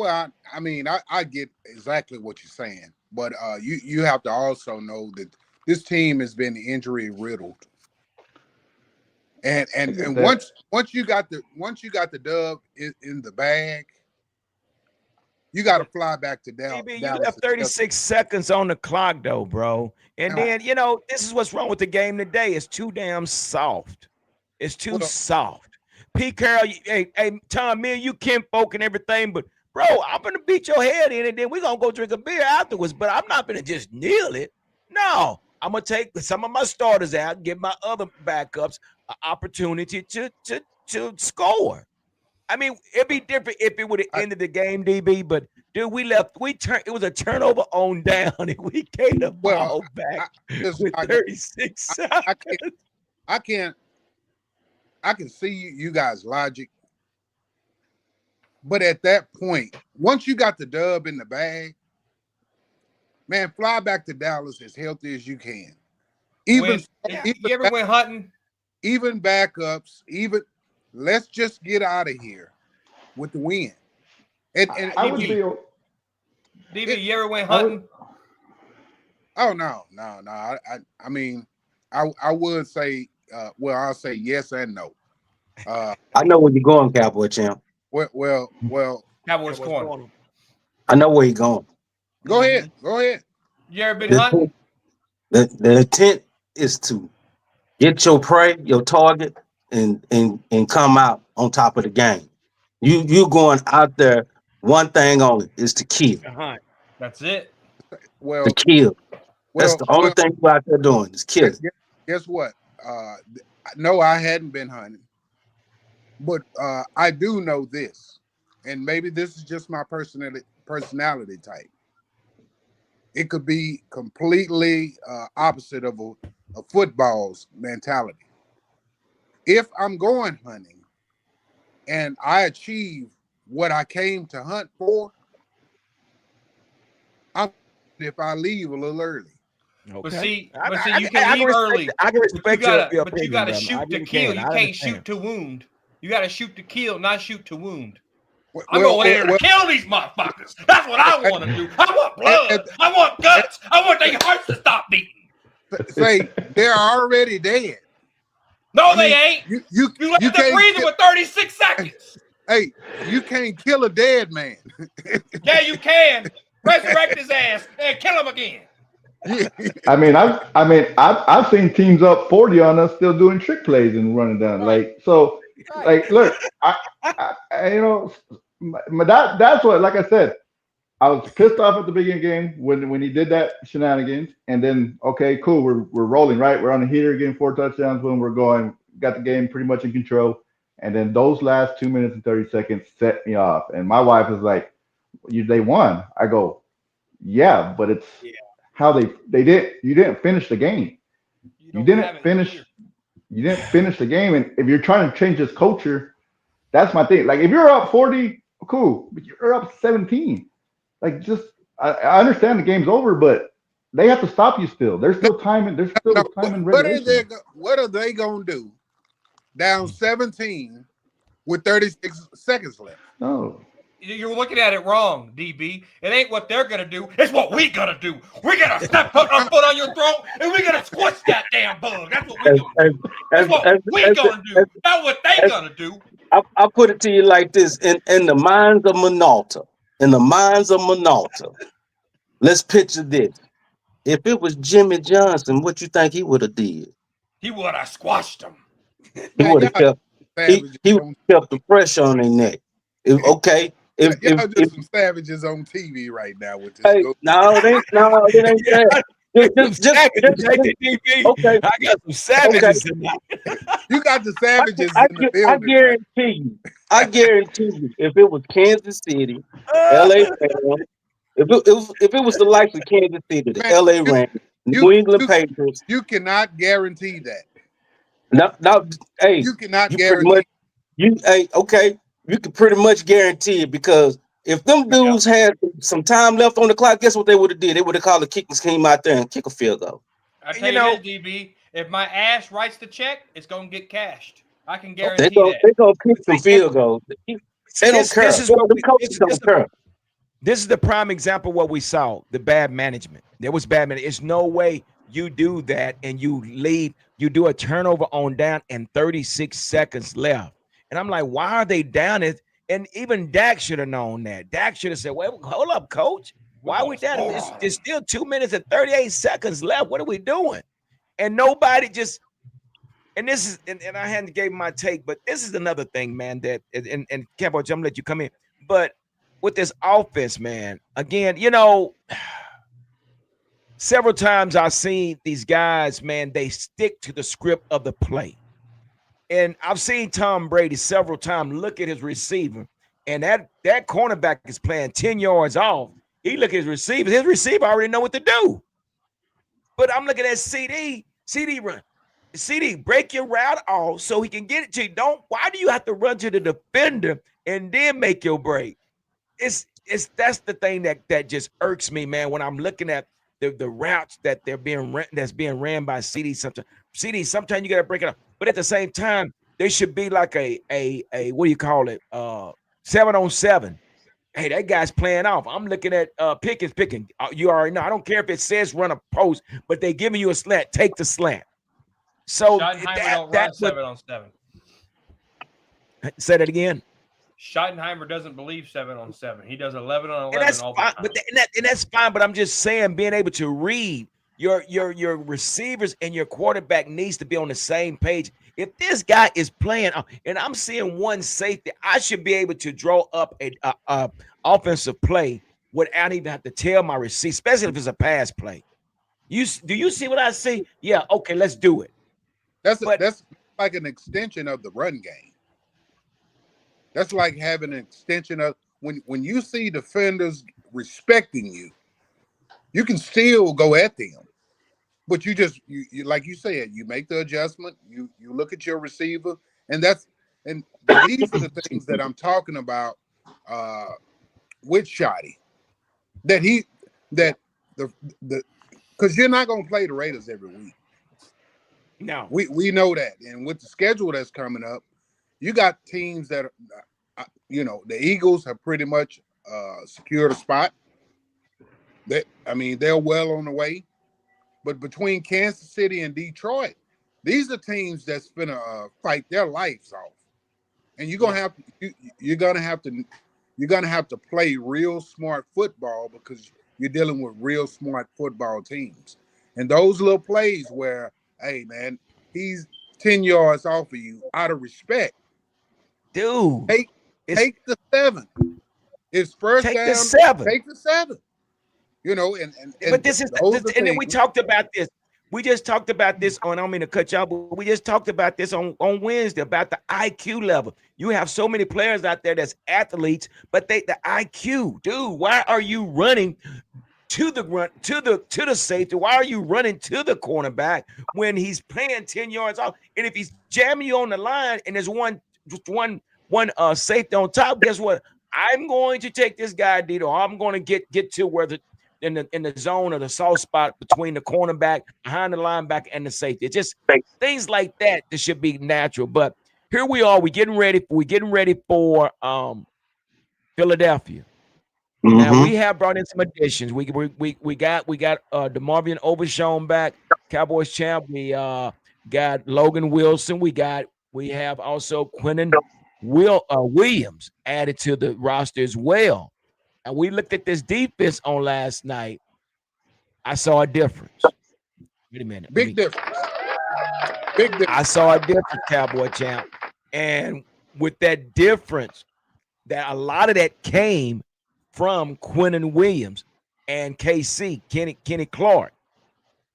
I mean, I get exactly what you're saying, but you have to also know that this team has been injury riddled, I and get and that. once you got the dub in the bag, you got to fly back to DB, you Dallas. left 36 seconds on the clock, though, bro. And Now, then, this is what's wrong with the game today. It's too damn soft. It's too well, soft. Pete Carroll, hey, Tom, me and you, Kim Folk, and everything, but, bro, I'm going to beat your head in, and then we're going to go drink a beer afterwards, but I'm not going to just kneel it. No, I'm going to take some of my starters out and give my other backups an opportunity to score. I mean, it'd be different if it would have I, ended the game, DB. But dude, it was a turnover on down, and we gave the well, ball back I, just with like 36 I, I seconds. can't, I can't, I can see you guys' logic, but at that point, once you got the dub in the bag, man, fly back to Dallas as healthy as you can. Even Yeah. even You ever went hunting? even backups, even let's just get out of here with the win. And I would DB, be. DB, you ever went I would. hunting? oh no. I mean, I would say I'll say yes and no. I know where you're going, Cowboy champ. Well, Cowboys What's corner. going on? I know where you're going. go ahead. Go ahead. You ever been The hunting? intent, the intent is to get your prey, your target, and come out on top of the game. You going out there. One thing only is to kill. Uh-huh. That's it. To Well, kill. That's the only well, thing you out there doing is killing. guess what? No, I hadn't been hunting, but I do know this, and maybe this is just my personality type. It could be completely opposite of a football's mentality. If I'm going hunting and I achieve what I came to hunt for, I'm if I leave a little early. But Okay. see, I you can leave early. I can respect your But you opinion, gotta brother. I shoot to really kill. can. You I can't understand. shoot to wound. You gotta shoot to kill, not shoot to wound. I'm Well, going in there to kill these motherfuckers. That's what I want to do. I want blood. I want guts. I want their hearts to stop beating. say they're already dead. No, I they mean, ain't. You You let them can't breathe kill, with 36 seconds. hey, you can't kill a dead man. Yeah, you can. Resurrect his ass and kill him again. I mean, I've seen teams up 40 on us still doing trick plays and running down. Right. Like so, Right. like look, that's what. Like I said, I was pissed off at the beginning game when he did that shenanigans, and then okay, cool, we're rolling right. We're on the heater, getting 4 touchdowns. Boom, we're going. Got the game pretty much in control. And then those last 2 minutes and 30 seconds set me off. And my wife is like, they won. I go, yeah, but it's how they did. You didn't finish the game. You didn't finish the game. And if you're trying to change this culture, that's my thing. Like if you're up 40, cool, but you're up 17. Like just I understand the game's over, but they have to stop you still. There's still time and regulation. What are they gonna do? Down 17 with 36 seconds left. No. You're looking at it wrong, DB. It ain't what they're gonna do. It's what we gonna do. We gotta put our foot on your throat and we gotta squish that damn bug. That's what we gonna do. That's what we gonna do. Not what they gonna do. I'll put it to you like this: in the minds of Minolta, in the minds of Minolta, let's picture this. If it was Jimmy Johnson, what you think he would have did? He would have squashed him. He Man, would have y'all kept savages he would on have kept the pressure on their neck. Okay, y'all if just some savages on TV right now with this hey, go. it ain't Yeah, that. some savages, ain't they, DB? Okay, I got some okay. savages tonight. You got the savages I, in the I building, man. guarantee you, if it was Kansas City, Uh, LA Rams, if it was the likes of Kansas City, the Man, LA Rams, you New England you Patriots, you cannot guarantee that. now, hey, You cannot you pretty much okay, you can pretty much guarantee it because if them Yeah. dudes had some time left on the clock, guess what they would have did? They would have called the kicking scheme out there and kick a field goal. I tell you you know, this, DB. If my ass writes the check, it's gonna get cashed. I can They guarantee go that. they gonna kick some and field goals. see, They don't this care. is what The coaches don't care. this is the prime example of what we saw, the bad management. There was bad management. It's no way you do that and you leave, you do a turnover on down and 36 seconds left. And I'm like, why are they down it? And even Dak should have known that. Dak should have said, wait, hold up, coach. Why are we down? There's still 2 minutes and 38 seconds left. What are we doing? And nobody just, and this is, and I hadn't gave my take, but this is another thing, man, that, and Cowboys, I'm gonna let you come in. But with this offense, man, again, several times I've seen these guys, man, they stick to the script of the play. And I've seen Tom Brady several times look at his receiver, and that cornerback is playing 10 yards off. He look at his receiver. His receiver already know what to do. But I'm looking at CD. CD run. CD, break your route off so he can get it to you. Why do you have to run to the defender and then make your break? It's that's the thing that just irks me, man, when I'm looking at the routes that that's being ran by CD sometimes. CD, sometimes you gotta break it up. But at the same time, there should be like a what do you call it? 7-on-7. Hey, that guy's playing off. I'm looking at Pickens picking. You already know. I don't care if it says run a post, but they giving you a slant. Take the slant. So Schottenheimer don't run 7-on-7. Say that again. Schottenheimer doesn't believe 7-on-7. He does 11-on-11 And that's all fine, the time. and that's fine. But I'm just saying, being able to read your receivers and your quarterback needs to be on the same page. If this guy is playing, and I'm seeing one safety, I should be able to draw up a offensive play without even have to tell my receiver, especially if it's a pass play. Do you see what I see? Yeah, okay, let's do it. That's like an extension of the run game. That's like having an extension of when you see defenders respecting you, you can still go at them. But you just you like you said, you make the adjustment, you look at your receiver, and these are the things that I'm talking about with Shotty. That the because you're not gonna play the Raiders every week. No. We know that. And with the schedule that's coming up, you got teams that the Eagles have pretty much secured a spot. They're well on the way. But between Kansas City and Detroit, these are teams that's gonna fight their lives off. And you're gonna have to play real smart football because you're dealing with real smart football teams. And those little plays where, hey man, he's 10 yards off of you out of respect. Dude. Take the 7. It's first take down. The 7. Take the 7. But this is and then we talked about this. We just talked about this on, I don't mean to cut you out, but we just talked about this on Wednesday about the IQ level. You have so many players out there that's athletes, but the IQ, dude, why are you running to the safety? Why are you running to the cornerback when he's playing 10 yards off? And if he's jamming you on the line and there's one safety on top, guess what? I'm going to take this guy, Dito. I'm going to get to where in the zone or the soft spot between the cornerback, behind the linebacker, and the safety. It's just things like that should be natural. But here we are. We're getting ready for Philadelphia. Mm-hmm. Now we have brought in some additions. We got DeMarvion Overshown back, Cowboys champ. We got Logan Wilson. We have also Quentin Williams added to the roster as well. and we looked at this defense on last night, I saw a difference. Wait a minute. Big difference. Big difference. I saw a difference, Cowboy Champ. And with that difference, that a lot of that came from Quinnen Williams and KC, Kenny Clark.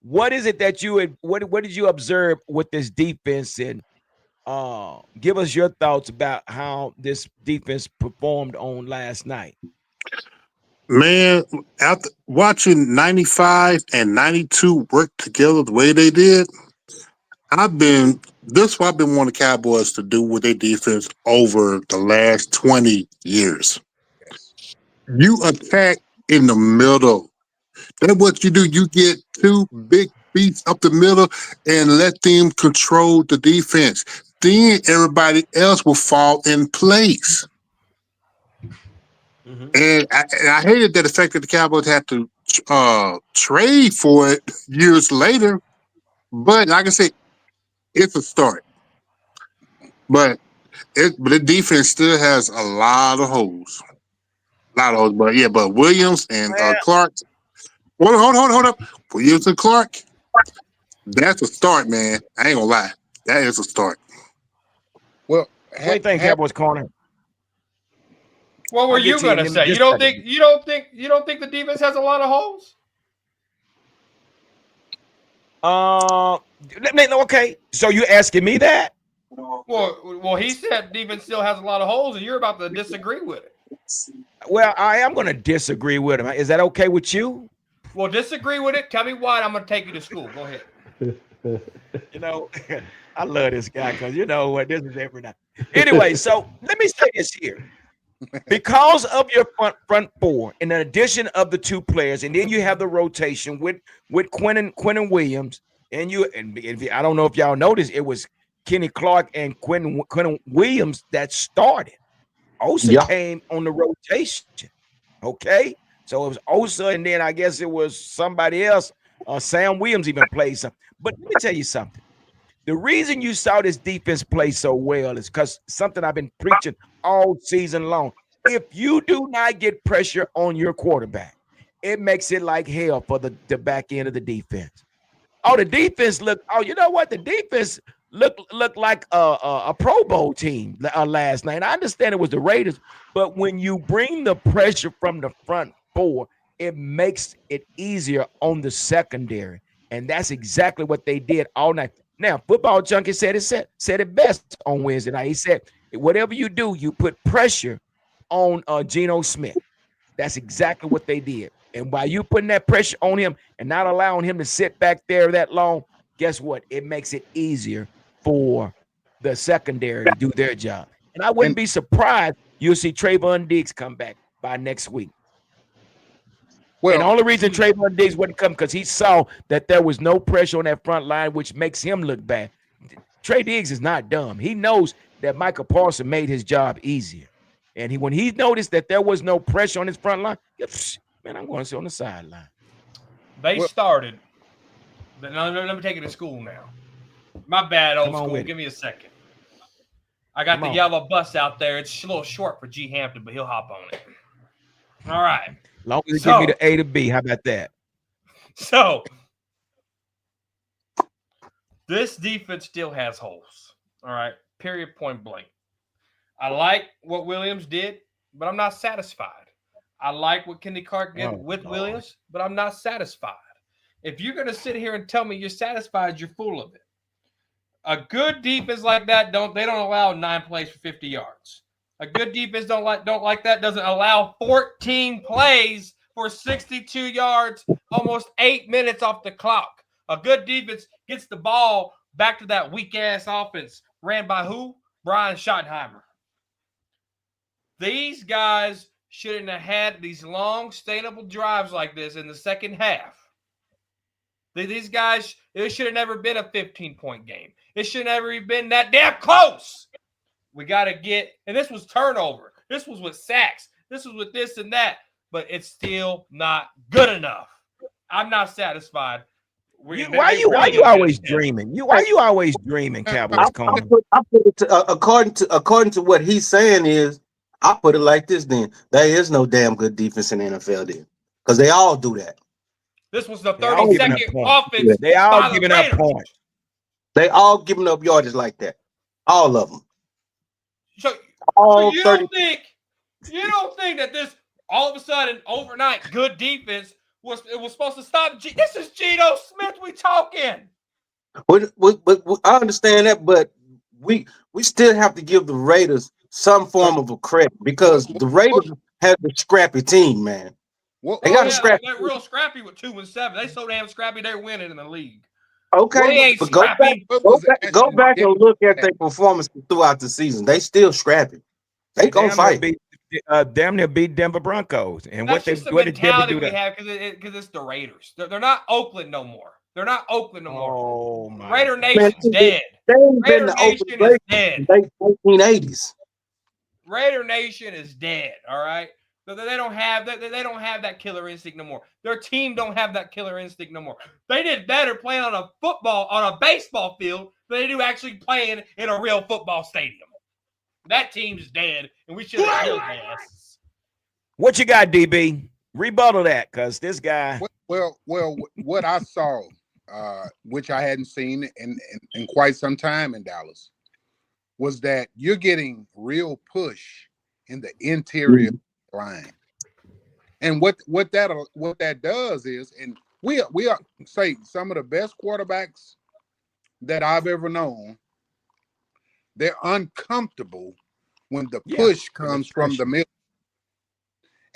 What is it that you had, what did you observe with this defense? And give us your thoughts about how this defense performed on last night. Man, after watching 95 and 92 work together the way they did, this is what I've been wanting the Cowboys to do with their defense over the last 20 years. You attack in the middle. That's what you do. You get two big beats up the middle and let them control the defense. Then everybody else will fall in place. Mm-hmm. And I hated that the fact that the Cowboys had to trade for it years later. But like I said, it's a start. But the defense still has a lot of holes. But Williams and Clark. Hold up. Williams and Clark. That's a start, man. I ain't gonna lie. That is a start. Well, what do you think, Cowboys corner? What were you gonna say? You don't think the defense has a lot of holes? Okay. So you asking me that? Well, he said defense still has a lot of holes, and you're about to disagree with it. Well, I am going to disagree with him. Is that okay with you? Well, disagree with it. Tell me why. I'm going to take you to school. Go ahead. You know, I love this guy because you know what, this is every night. Anyway, so let me say this here. Because of your front four, in addition of the two players, and then you have the rotation with Quinnen Williams, and I don't know if y'all noticed, it was Kenny Clark and Quinnen Williams that started. Osa came on the rotation. Okay, so it was Osa, and then I guess it was somebody else. Sam Williams even played some. But let me tell you something. The reason you saw this defense play so well is because something I've been preaching all season long. If you do not get pressure on your quarterback, it makes it like hell for the back end of the defense. The defense you know what? The defense looked like a Pro Bowl team last night. I understand it was the Raiders, but when you bring the pressure from the front four, it makes it easier on the secondary. And that's exactly what they did all night. Now, Football Junkie said it best on Wednesday night. He said, whatever you do, you put pressure on Geno Smith. That's exactly what they did. And by you putting that pressure on him and not allowing him to sit back there that long, guess what? It makes it easier for the secondary to do their job. And I wouldn't be surprised you'll see Trayvon Diggs come back by next week. Well, and the only reason Trayvon Diggs wouldn't come because he saw that there was no pressure on that front line, which makes him look bad. Trey Diggs is not dumb. He knows that Michael Parsons made his job easier. And when he noticed that there was no pressure on his front line, man, I'm going to sit on the sideline. They started. Let me take it to school now. My bad, old school. Give me a second. I got the yellow bus out there. It's a little short for G. Hampton, but he'll hop on it. All right. Long as you give me the A to B, how about that? So, this defense still has holes. All right. Period, point blank. I like what Williams did, but I'm not satisfied. I like what Kenny Clark did with Williams, but I'm not satisfied. If you're going to sit here and tell me you're satisfied, you're full of it. A good defense like that they don't allow 9 plays for 50 yards. A good defense don't like that. Doesn't allow 14 plays for 62 yards, almost 8 minutes off the clock. A good defense gets the ball back to that weak-ass offense ran by who? Brian Schottenheimer. These guys shouldn't have had these long, sustainable drives like this in the second half. These guys, it should have never been a 15-point game. It should have never been that damn close. We got to get, and this was turnover. This was with sacks. This was with this and that, but it's still not good enough. I'm not satisfied. Why are you always dreaming? Why are you always dreaming, Cowboys? I put it according to what he's saying is I put it like this: then there is no damn good defense in the NFL, then, because they all do that. This was the They all giving up 32nd points. offense They all by the giving up Raiders. points. They all giving up yardage like that. All of them. So All you 30. don't think that this all of a sudden overnight good defense was supposed to stop? This is Geno Smith we talking. But I understand that, but we still have to give the Raiders some form of a credit because the Raiders have a scrappy team, man. They got a scrappy. They're real scrappy with 2-7. They so damn scrappy they're winning in the league. Okay, We ain't but go back, scrappy. go back and look at their performance throughout the season. They still scrappy. They gonna fight. Damn near beat Denver Broncos. And That's what just the did Denver mentality do? we have because it's the Raiders. They're not Oakland no more. They're not Oakland no more. Oh my! Raider Nation's dead. They ain't been Raider to Nation Oakland is Raiders dead. in the late 1980s. Raider Nation is dead. All right. They don't have that killer instinct no more. Their team don't have that killer instinct no more. They did better playing on a baseball field than they do actually playing in a real football stadium. That team's dead, and we should have killed their asses. What you got, DB? Rebuttal that, because this guy. Well, what I saw, which I hadn't seen in quite some time in Dallas, was that you're getting real push in the interior line, and what that does is, and we are say some of the best quarterbacks that I've ever known. They're uncomfortable when the push comes from the middle,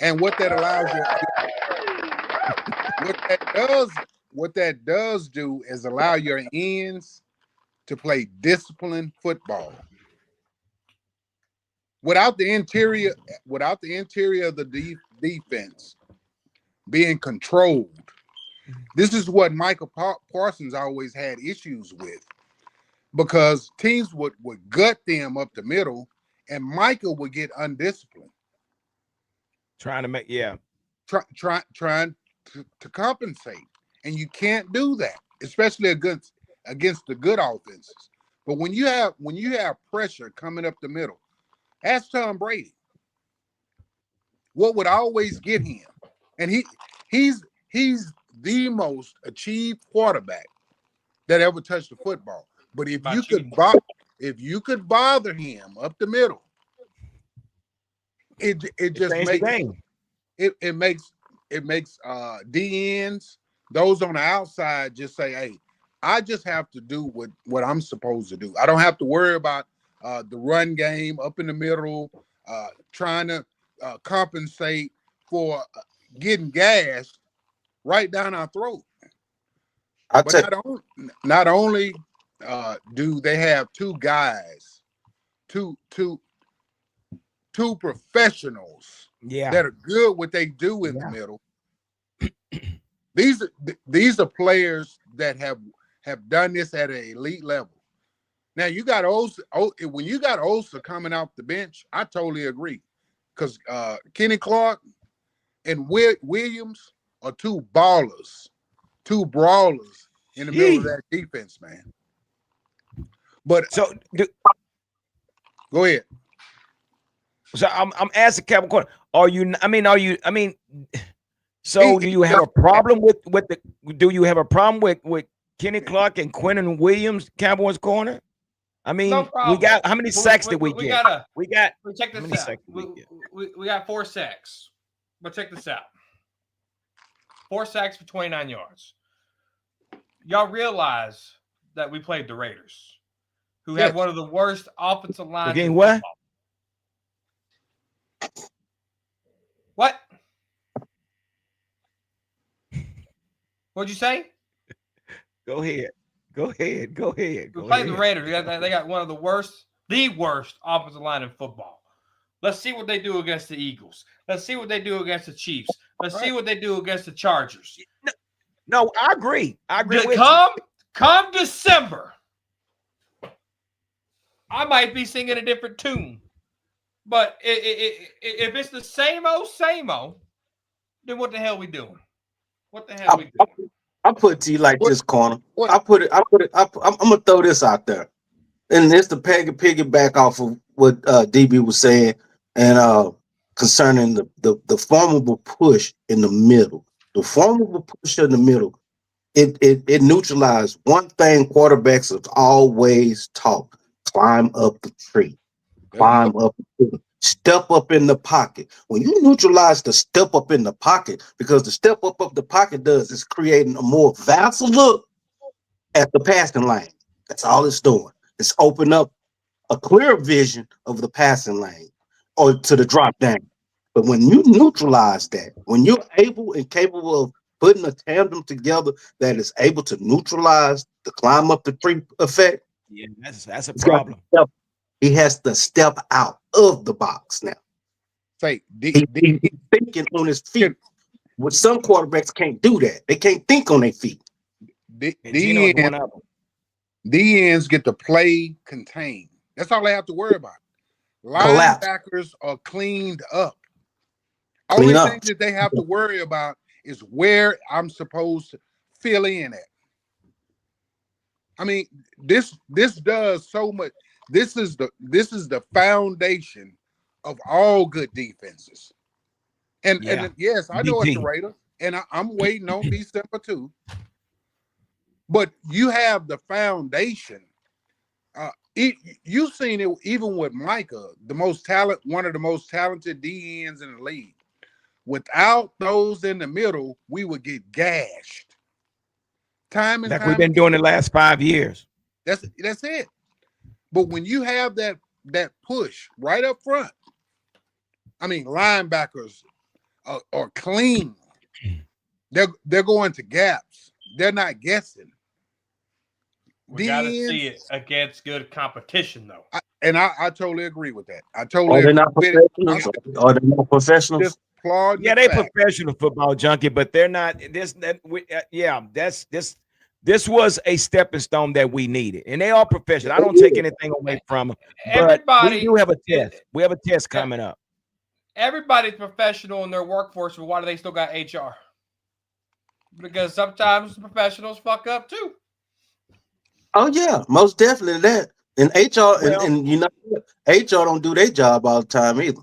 and what that allows you. What that does do is allow your ends to play disciplined football. Without the interior of the defense being controlled, this is what Michael Parsons always had issues with, because teams would gut them up the middle, and Michael would get undisciplined, Trying to compensate, and you can't do that, especially against the good offenses. But when you have pressure coming up the middle, ask Tom Brady what would always get him, and he's the most achieved quarterback that ever touched the football. But if you could bother him up the middle, it just makes DNs, those on the outside, just say, hey, I just have to do what I'm supposed to do. I don't have to worry about the run game up in the middle, trying to compensate for getting gashed right down our throat. Not only do they have two guys, two professionals that are good what they do in the middle. These are players that have done this at an elite level. Now you got when you got Osa coming off the bench, I totally agree, because Kenny Clark and Williams are two ballers, two brawlers in the middle of that defense, man. But go ahead. So I'm asking Kevin Corn, so do you have a problem with Kenny Clark and Quentin Williams, Cowboys corner? I mean, no problem. We got how many sacks did we get? Check this out. We got 4 sacks. But check this out. 4 sacks for 29 yards. Y'all realize that we played the Raiders, who had one of the worst offensive lines. Again, what? What? What'd you say? Go ahead. We played the Raiders. They got one of the worst offensive line in football. Let's see what they do against the Eagles. Let's see what they do against the Chiefs. Let's see what they do against the Chargers. No, I agree. With come December, I might be singing a different tune. But if it's the same old, then what the hell we doing? What the hell we doing? I put it to you like this, Corner. I'm gonna throw this out there, and it's to piggyback off of what DB was saying. and concerning the formable push in the middle. The formable push in the middle, it neutralized one thing quarterbacks have always taught: climb up the tree, There you go. climb up the tree, step up in the pocket. When you neutralize the step up in the pocket, because the step up of the pocket does is creating a more vassal look at the passing lane. That's all it's doing. It's open up a clear vision of the passing lane or to the drop down. But when you neutralize that, when you're able and capable of putting a tandem together that is able to neutralize the climb up the tree effect, Yeah, that's a he's got to problem. step, he has to step out of the box now. Say He's thinking on his feet. Which some quarterbacks can't do that. They can't think on their feet. And Gino's one of them. The ends get to play contained. That's all they have to worry about. Collapse. Linebackers are cleaned up. Clean Only up. thing that they have to worry about is where I'm supposed to fill in at. I mean, this does so much. This is the foundation of all good defenses. And yes, I know it's the Raiders, and I'm waiting on December 2. But you have the foundation. You've seen it even with Micah, one of the most talented DNs in the league. Without those in the middle, we would get gashed. Time and like time we've been again. doing the last 5 years. That's it. But when you have that push right up front, I mean, linebackers are clean. They're going to gaps. They're not guessing. We got to see it against good competition, though. I totally agree with that. I Are totally they agree not with it. professionals? Are they not professionals? Just applauding Yeah, the they fact. professional football junkie, but they're not. This was a stepping stone that we needed, and they are professional. I don't take anything away from them, but we do have a test. We have a test coming up. Everybody's professional in their workforce, but why do they still got HR? Because sometimes professionals fuck up too. Oh yeah, most definitely that. And HR and you know HR don't do their job all the time either.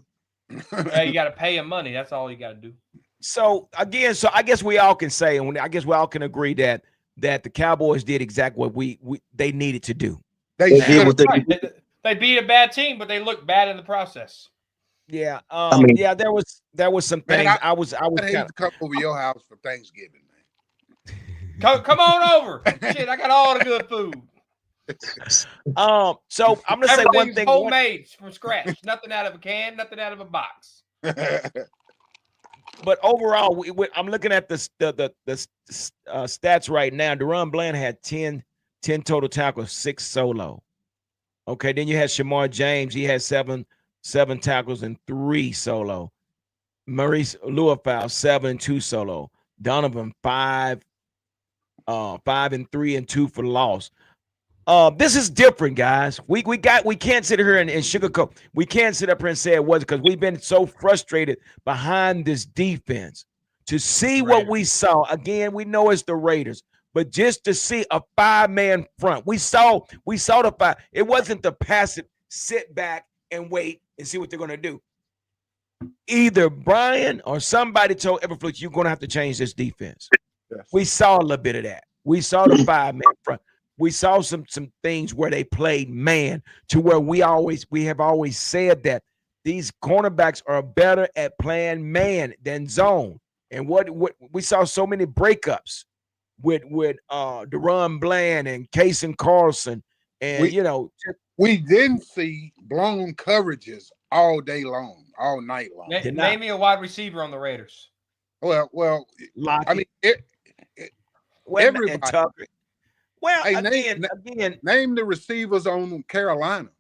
You got to pay them money. That's all you got to do. So again, I guess we all can say, and I guess we all can agree that the Cowboys did exactly what they needed to do. They did what they beat a bad team, but they looked bad in the process. Yeah, I mean, yeah, there was some things. Man, I was hate to come over your house for Thanksgiving, man. Come on over. Shit, I got all the good food. So I'm gonna say one thing. Homemade from scratch. Nothing out of a can. Nothing out of a box. But overall, I'm looking at the stats right now. Deron Bland had 10 total tackles, 6 solo. Okay, then you had Shamar James. He had seven tackles and 3 solo. Maurice Luafau, 7 and 2 solo. Donovan, 5 and 3 and 2 for loss. This is different, guys. We can't sit here and sugarcoat. We can't sit up here and say it wasn't, because we've been so frustrated behind this defense. To see what we saw, again, we know it's the Raiders, but just to see a 5-man front, we saw the 5. It wasn't the passive sit back and wait and see what they're going to do. Either Brian or somebody told Everflux, you're going to have to change this defense. Yes. We saw a little bit of that. We saw the 5-man front. We saw some things where they played man, to where we have always said that these cornerbacks are better at playing man than zone. And what we saw so many breakups with Deron Bland and Kason Carlson, and we didn't see blown coverages all day long, all night long. Name me a wide receiver on the Raiders. Well, Lockett. I mean, everybody. Well, hey, again, name the receivers on Carolina.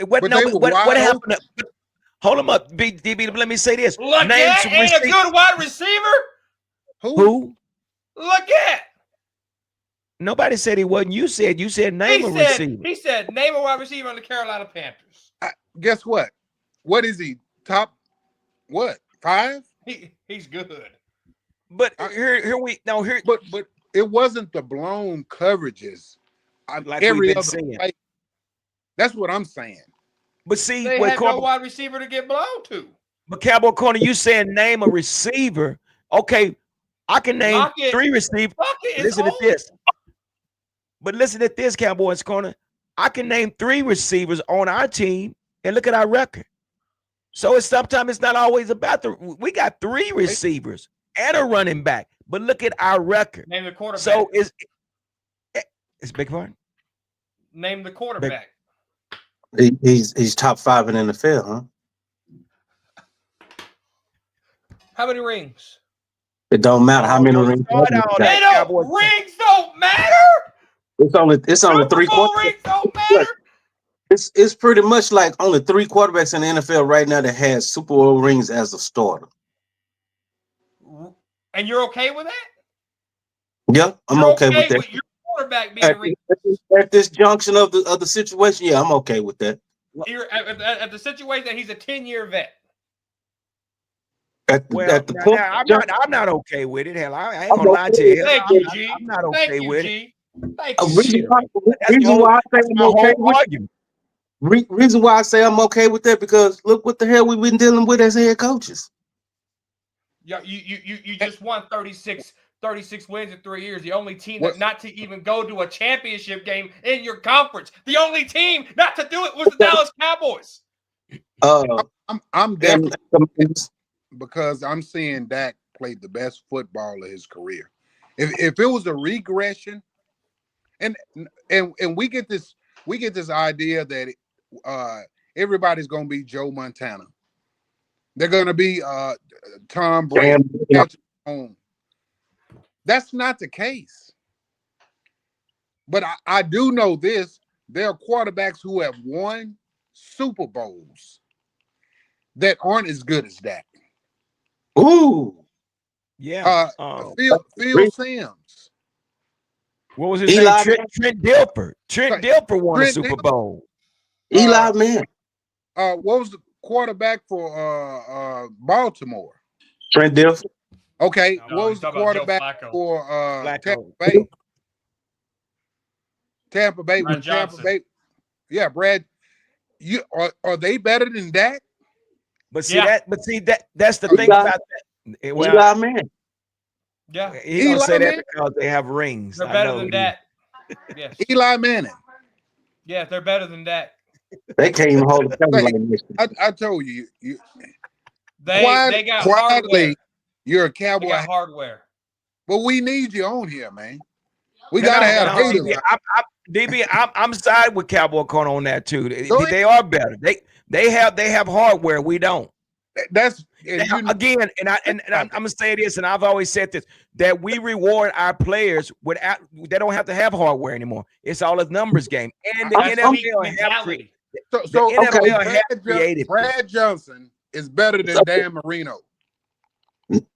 What happened? Hold them up, DB. Let me say this. Lockett ain't a good wide receiver. Who? Lockett. Nobody said he wasn't. You said name a receiver. He said name a wide receiver on the Carolina Panthers. Guess what? What is he? Top what? 5? He's good. But But it wasn't the blown coverages like every we've been other saying. play. That's what I'm saying. But see, They what had no Cowboy, wide receiver to get blown to. but Cowboy Corner, you saying name a receiver? Okay, I can name Lockett, 3 receivers. Lockett is Listen to old. this. But listen to this, Cowboys Corner. I can name 3 receivers on our team, and look at our record. So it's sometimes it's not always about we got 3 receivers and a running back, but look at our record. Name the quarterback. So it's big part. Name the quarterback. He's top 5 in the NFL, huh? How many rings? It don't matter how many rings. Rings don't matter. It's only 3 quarterbacks. Rings don't matter. It's pretty much like only 3 quarterbacks in the NFL right now that has Super Bowl rings as a starter. And you're okay with that? Yeah, I'm okay with that. With your quarterback being at this junction of the situation, yeah, I'm okay with that. You're at the situation that he's a 10-year vet. At the point, I'm not okay with it. Hell, I ain't gonna lie to you. Thank you, G. I'm not okay with it. Thank you. Reason why I say I'm okay with it. Reason why I say I'm okay with that, because look what the hell we've been dealing with as head coaches. Yeah, you just won 36 wins in 3 years. The only team not to even go to a championship game in your conference. The only team not to do it was the Dallas Cowboys. I'm definitely because I'm seeing Dak played the best football of his career. If it was a regression, and we get this idea that everybody's gonna be Joe Montana. They're gonna be Tom Brady. That's not the case. But I do know this: there are quarterbacks who have won Super Bowls that aren't as good as Dak. Ooh, yeah. Phil Simms. What was his name? Trent Dilfer. Trent Dilfer won a Super Bowl. Eli Manning. What was the quarterback for Baltimore? Trent Dilfer. Okay, what was the quarterback for Tampa Bay? Tampa Bay with Tampa Bay. Yeah, Brad. You are they better than Dak? But that's the thing about that. Well, Eli Manning. Yeah, he gonna say that because they have rings. They're better than that. Yes. Eli Manning. Yeah, they're better than that. They can't even hold the like this. I told you, they got hardware. You're a Cowboy. They got hardware. But we need you on here, man. We gotta have haters. DB, I'm side with Cowboy Corner on that too. They are better. They have hardware. We don't. That's again, and I'm gonna say this, and I've always said this, that we reward our players without they don't have to have hardware anymore. It's all a numbers game. And the NFL have created. Brad Johnson is better than Dan Marino.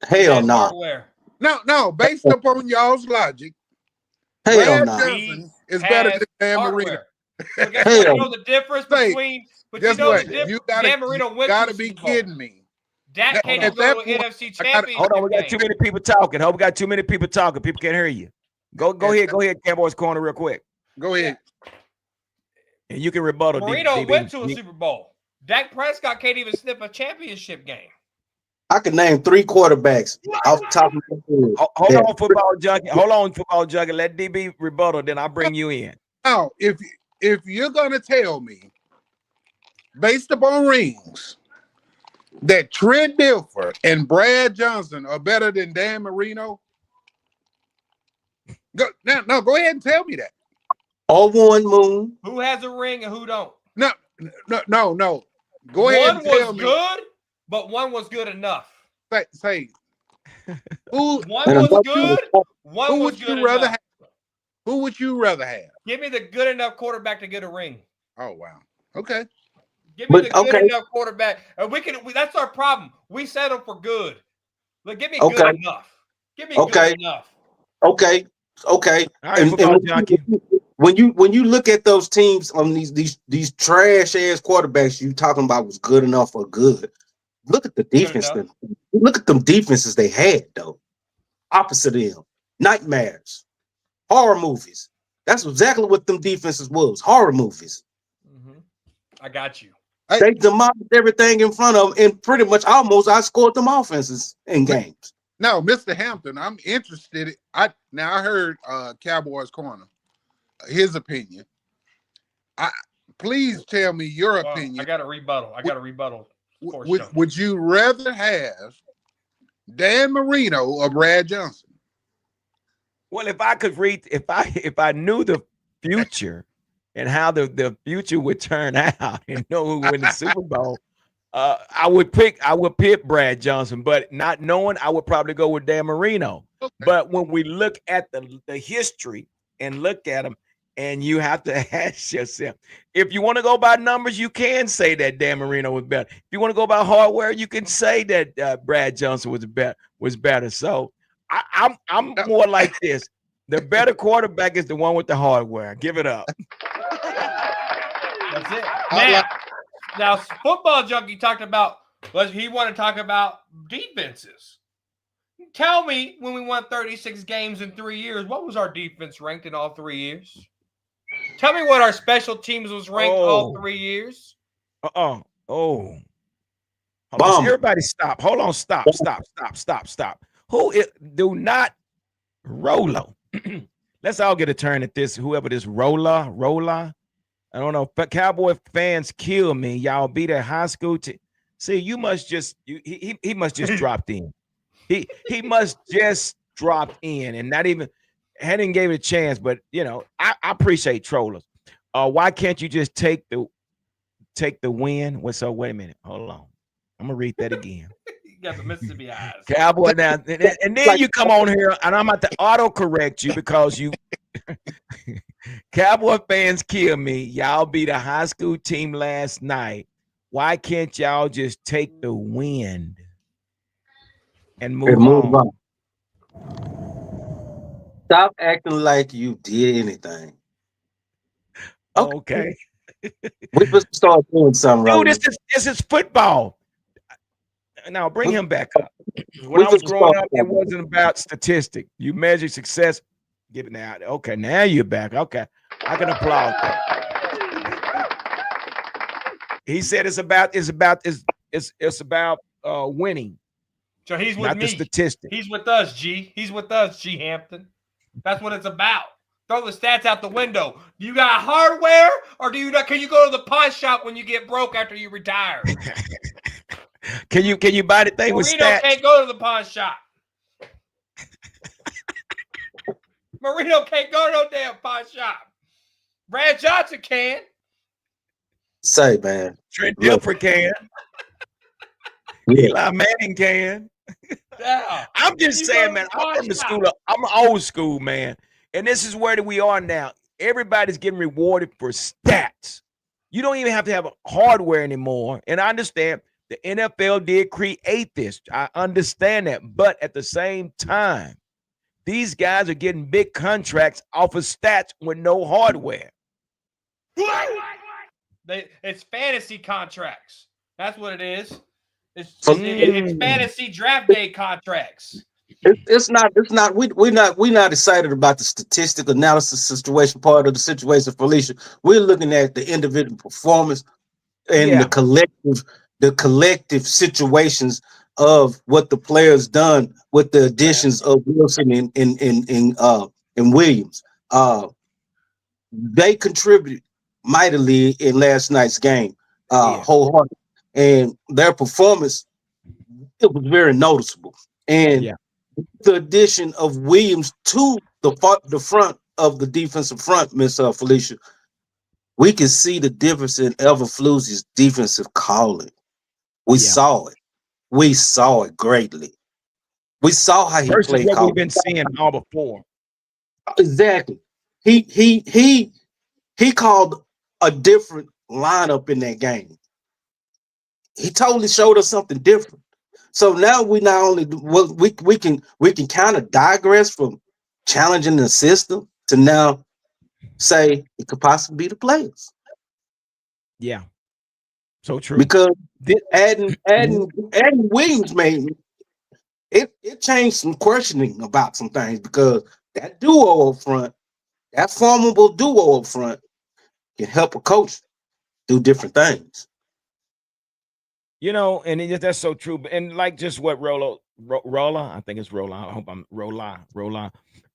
Hell no. No, based upon y'all's logic, Brad Johnson is better than Dan Marino. So guess what? You know the difference between Dan Marino went gotta be kidding me. Dak can't even go to an NFC championship. Hold on, we got too many people talking. We got too many people talking. People can't hear you. Go ahead, Cowboys Corner, real quick. Go ahead. And you can rebuttal. Marino went to a Super Bowl. Dak Prescott can't even sniff a championship game. I can name 3 quarterbacks off the top of my head. Hold on, football junkie. Hold on, football junkie. Let DB rebuttal, then I'll bring you in. Now, if you're gonna tell me, based upon rings, that Trent Dilfer and Brad Johnson are better than Dan Marino, go ahead and tell me that. All one moon. Who has a ring and who don't? No. Go ahead and tell me. One was good, but one was good enough. Say one was good. One was good enough. Who would you rather have? Give me the good enough quarterback to get a ring. Oh wow. Okay. Give me the good enough quarterback. And that's our problem. We settle for good. Look, give me good enough. Give me good enough. Okay. All right, when you look at those teams on these trash ass quarterbacks you talking about was good enough or good. Look at the defense. Look at them defenses they had though. Opposite of them. Nightmares. Horror movies. That's exactly what them defenses was. Horror movies. I got you. They demolished everything in front of them and pretty much almost outscored them offenses in games. No, Mr. Hampton, I'm interested. I heard Cowboys Corner, his opinion. Please tell me your opinion. I got a rebuttal. Would you rather have Dan Marino or Brad Johnson? Well, if I could read, if I knew the future and how the future would turn out and know who would win the Super Bowl, I would pick Brad Johnson, but not knowing, I would probably go with Dan Marino. Okay. But when we look at the history and look at them, and you have to ask yourself, if you want to go by numbers, you can say that Dan Marino was better. If you want to go by hardware, you can say that Brad Johnson was better. So I'm more like this. The better quarterback is the one with the hardware. Give it up. That's it. Now, Football Junkie talked about, he wanted to talk about defenses. Tell me, when we won 36 games in 3 years, what was our defense ranked in all 3 years? Tell me what our special teams was ranked all 3 years. Everybody stop. Hold on. Stop. Do not Rolo. Let's all get a turn at this. Whoever this Rolla. I don't know. But Cowboy fans kill me. Y'all beat a high school team. See, you must just he must just dropped in. He must just dropped in and not even hadn't gave it a chance. But I appreciate trollers. Why can't you just take the win? So wait a minute. Hold on. I'm gonna read that again. You got the Mississippi eyes. Cowboy now, and then you come on here, and I'm about to auto-correct you because you Cowboy fans kill me. Y'all beat a high school team last night. Why can't y'all just take the win and move on? Stop acting like you did anything. Okay. We must start doing something. Dude, this is football. Now bring him back up. When I was growing up, it wasn't about statistics. You measure success. Give it out. Okay, now you're back. Okay, I can applaud that. He said it's about winning. So he's with not me. The statistics. He's with us, G. He's with us, G. Hampton. That's what it's about. Throw the stats out the window. You got hardware, or do you not? Can you go to the pawn shop when you get broke after you retire? Can you buy the thing with stats? Can't go to the pawn shop. Marino can't go to no damn pawn shop. Brad Johnson can. Say, man. Trent Dilfer can. Eli Manning can. Yeah. I'm just saying, man. I'm from the school. I'm old school, man. And this is where we are now. Everybody's getting rewarded for stats. You don't even have to have hardware anymore. And I understand the NFL did create this. I understand that. But at the same time, these guys are getting big contracts off of stats with no hardware. It's fantasy contracts. That's what it is. It's fantasy draft day contracts. It's not. We're not excited about the statistic analysis situation part of the situation, Felicia. We're looking at the individual performance and the collective situations of what the players done with the additions of Wilson and Williams. They contributed mightily in last night's game, wholeheartedly, and their performance, it was very noticeable. And the addition of Williams to the front of the defensive front, Miss Felicia, we can see the difference in Eberflus's defensive calling. We saw it. We saw it greatly. We saw how he played. What we've been seeing all before. Exactly. He called a different lineup in that game. He totally showed us something different. So now we not only we can kind of digress from challenging the system to now say it could possibly be the players. Yeah. So true. Because adding Williams made it changed some questioning about some things, because that duo up front, that formidable duo up front, can help a coach do different things. That's so true. And like just what Rolla, I think it's Rolla. I hope I'm Rolla.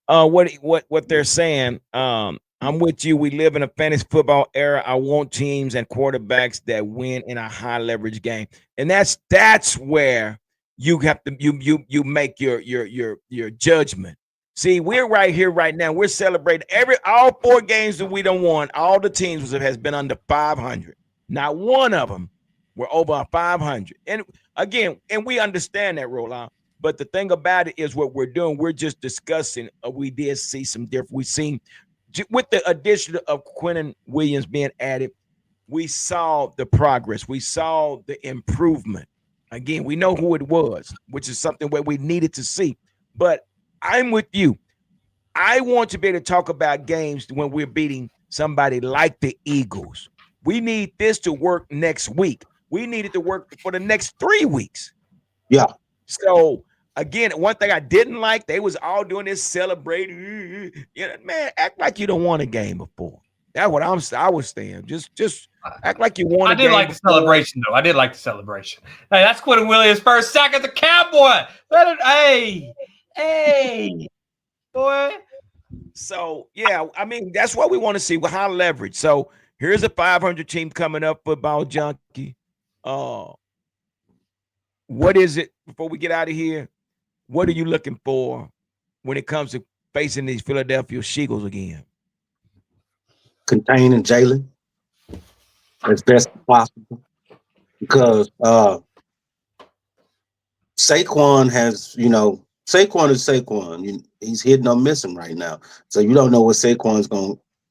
What they're saying. I'm with you. We live in a fantasy football era. I want teams and quarterbacks that win in a high leverage game, and that's where you have to you make your judgment. See, we're right here right now. We're celebrating all 4 games that we don't won. All the teams has been under 500. Not one of them were over 500. And again, we understand that, Roland. But the thing about it is what we're doing. We're just discussing. We did see some different. We seen with the addition of Quentin Williams being added, we saw the progress. We saw the improvement. Again, we know who it was, which is something where we needed to see. But I'm with you. I want to be able to talk about games when we're beating somebody like the Eagles. We need this to work next week. We need it to work for the next 3 weeks. Yeah. So again, one thing I didn't like, they was all doing this celebrating. Man, act like you don't want a game before. That's what I was saying. Just act like you want. I did like the celebration, though. I did like the celebration. Hey, that's Quentin Williams' first sack at the Cowboy. Hey, boy. So yeah, I mean that's what we want to see with high leverage. So here's a 500 team coming up, Football Junkie. What is it before we get out of here? What are you looking for when it comes to facing these Philadelphia Eagles again? Containing Jalen as best as possible, because Saquon has, Saquon is Saquon. He's hitting or missing right now, so you don't know what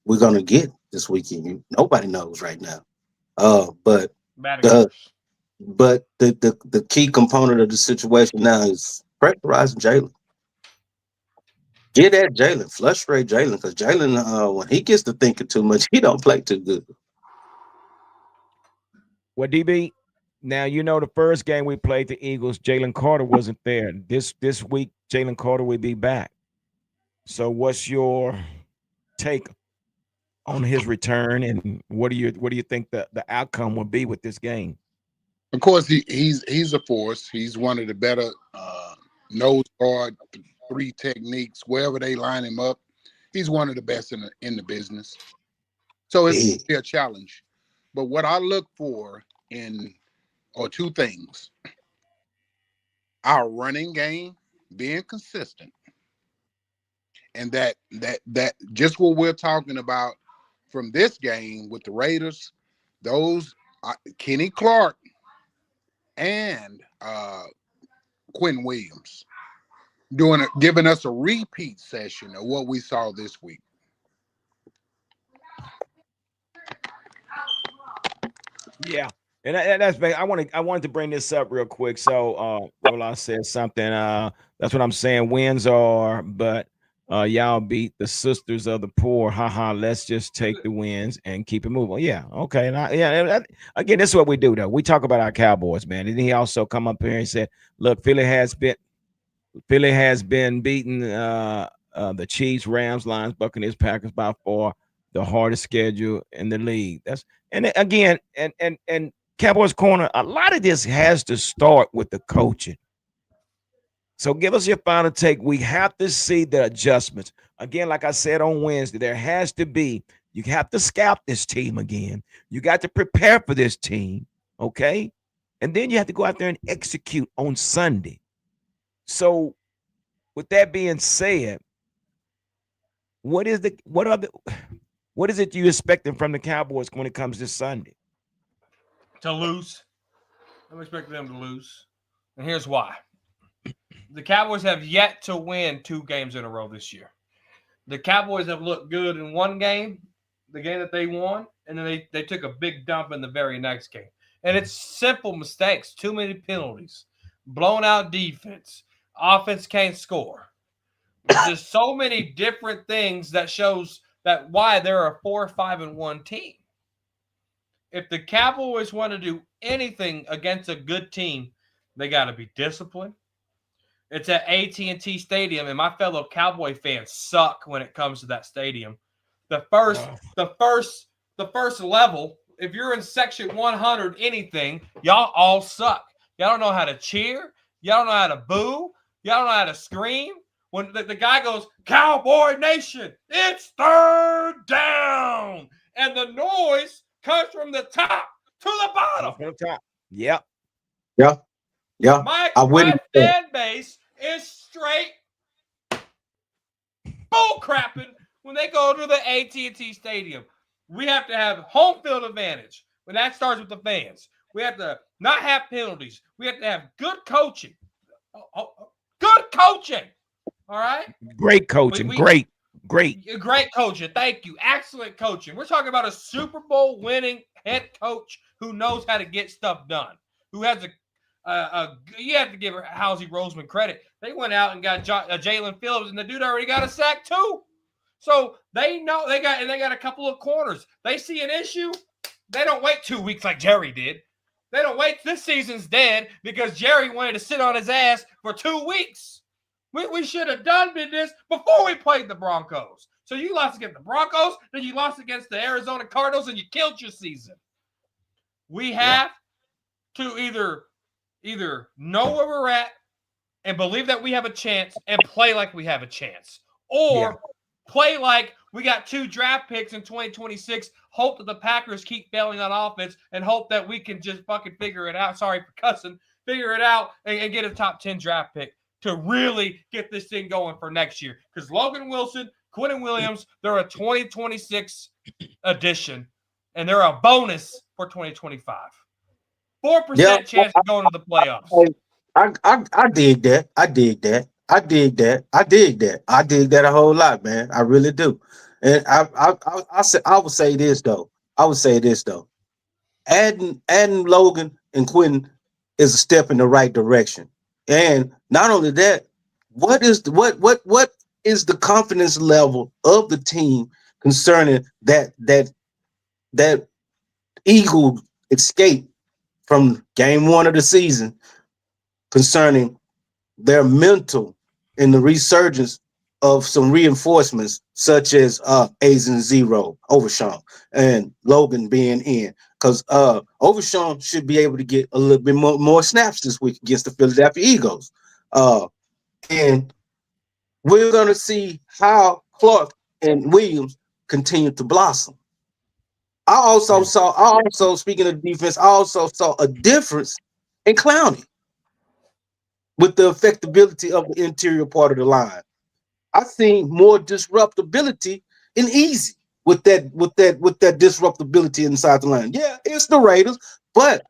we're gonna get this weekend. Nobody knows right now. But the key component of the situation now is pressurizing Jalen. Get at Jalen, frustrate Jalen, because Jalen, when he gets to thinking too much, he don't play too good. Well, DB, now the first game we played the Eagles, Jalen Carter wasn't there. This week, Jalen Carter will be back. So, what's your take on his return, and what do you think the outcome will be with this game? Of course, he's a force. He's one of the better nose guard, 3 techniques. Wherever they line him up, he's one of the best in the business. So it's going to be a challenge. But what I look for are 2 things: our running game being consistent, and that just what we're talking about from this game with the Raiders, those Kenny Clark and Quentin Williams giving us a repeat session of what we saw this week. Yeah. And that's I wanted to bring this up real quick. So Roland said something. That's what I'm saying. Wins are, but y'all beat the sisters of the poor. Haha. Let's just take the wins and keep it moving. Yeah. Okay. And again, this is what we do though. We talk about our Cowboys, man. And he also come up here and said, "Look, Philly has been beating the Chiefs, Rams, Lions, Buccaneers, Packers by far the hardest schedule in the league." And Cowboys Corner, a lot of this has to start with the coaching. So give us your final take. We have to see the adjustments. Again, like I said on Wednesday, you have to scout this team again. You got to prepare for this team, okay? And then you have to go out there and execute on Sunday. So with that being said, what is it you expecting from the Cowboys when it comes this Sunday? To lose. I'm expecting them to lose. And here's why. The Cowboys have yet to win 2 games in a row this year. The Cowboys have looked good in one game, the game that they won, and then they took a big dump in the very next game. And it's simple mistakes, too many penalties, blown out defense, offense can't score. There's just so many different things that shows that why they're a 4-5-1 team. If the Cowboys want to do anything against a good team, they got to be disciplined. It's at AT&T Stadium, and my fellow Cowboy fans suck when it comes to that stadium. The first level if you're in section 100 anything, y'all all suck. Y'all don't know how to cheer. Y'all don't know how to boo. Y'all don't know how to scream. When the guy goes, Cowboy Nation, it's third down. And the noise comes from the top to the bottom. From the top. Yep. Yeah. Yeah. My I wouldn't. fan base is straight bull crapping when they go to the AT&T Stadium. We have to have home field advantage. When that starts with the fans. We have to not have penalties. We have to have good coaching. Good coaching. All right? Great coaching. Great coaching. Thank you. Excellent coaching. We're talking about a Super Bowl winning head coach who knows how to get stuff done. Who has you have to give Housey Roseman credit. They went out and got Jalen Phillips, and the dude already got a sack too. So they know they got a couple of corners. They see an issue. They don't wait 2 weeks like Jerry did. They don't wait. This season's dead because Jerry wanted to sit on his ass for 2 weeks. We should have done this before we played the Broncos. So you lost against the Broncos, then you lost against the Arizona Cardinals, and you killed your season. We have to either know where we're at and believe that we have a chance and play like we have a chance, or play like we got 2 draft picks in 2026, hope that the Packers keep failing on offense, and hope that we can just fucking figure it out. Sorry for cussing. Figure it out and get a top 10 draft pick to really get this thing going for next year. Because Logan Wilson, Quentin Williams, they're a 2026 addition, and they're a bonus for 2025. 4% chance of going to the playoffs. I dig that. I dig that. I dig that. I dig that. I dig that a whole lot, man. I really do. And I would say this though. Adding Logan and Quentin is a step in the right direction. And not only that, what is the confidence level of the team concerning that Eagle escape from game 1 of the season, concerning their mental and the resurgence of some reinforcements such as Asian Zero, Overshawn, and Logan being in. Because Overshawn should be able to get a little bit more snaps this week against the Philadelphia Eagles. And we're going to see how Clark and Williams continue to blossom. I also speaking of defense, I also saw a difference in Clowney with the effectability of the interior part of the line. I seen more disruptability in Easy with that disruptability inside the line. Yeah, it's the Raiders, but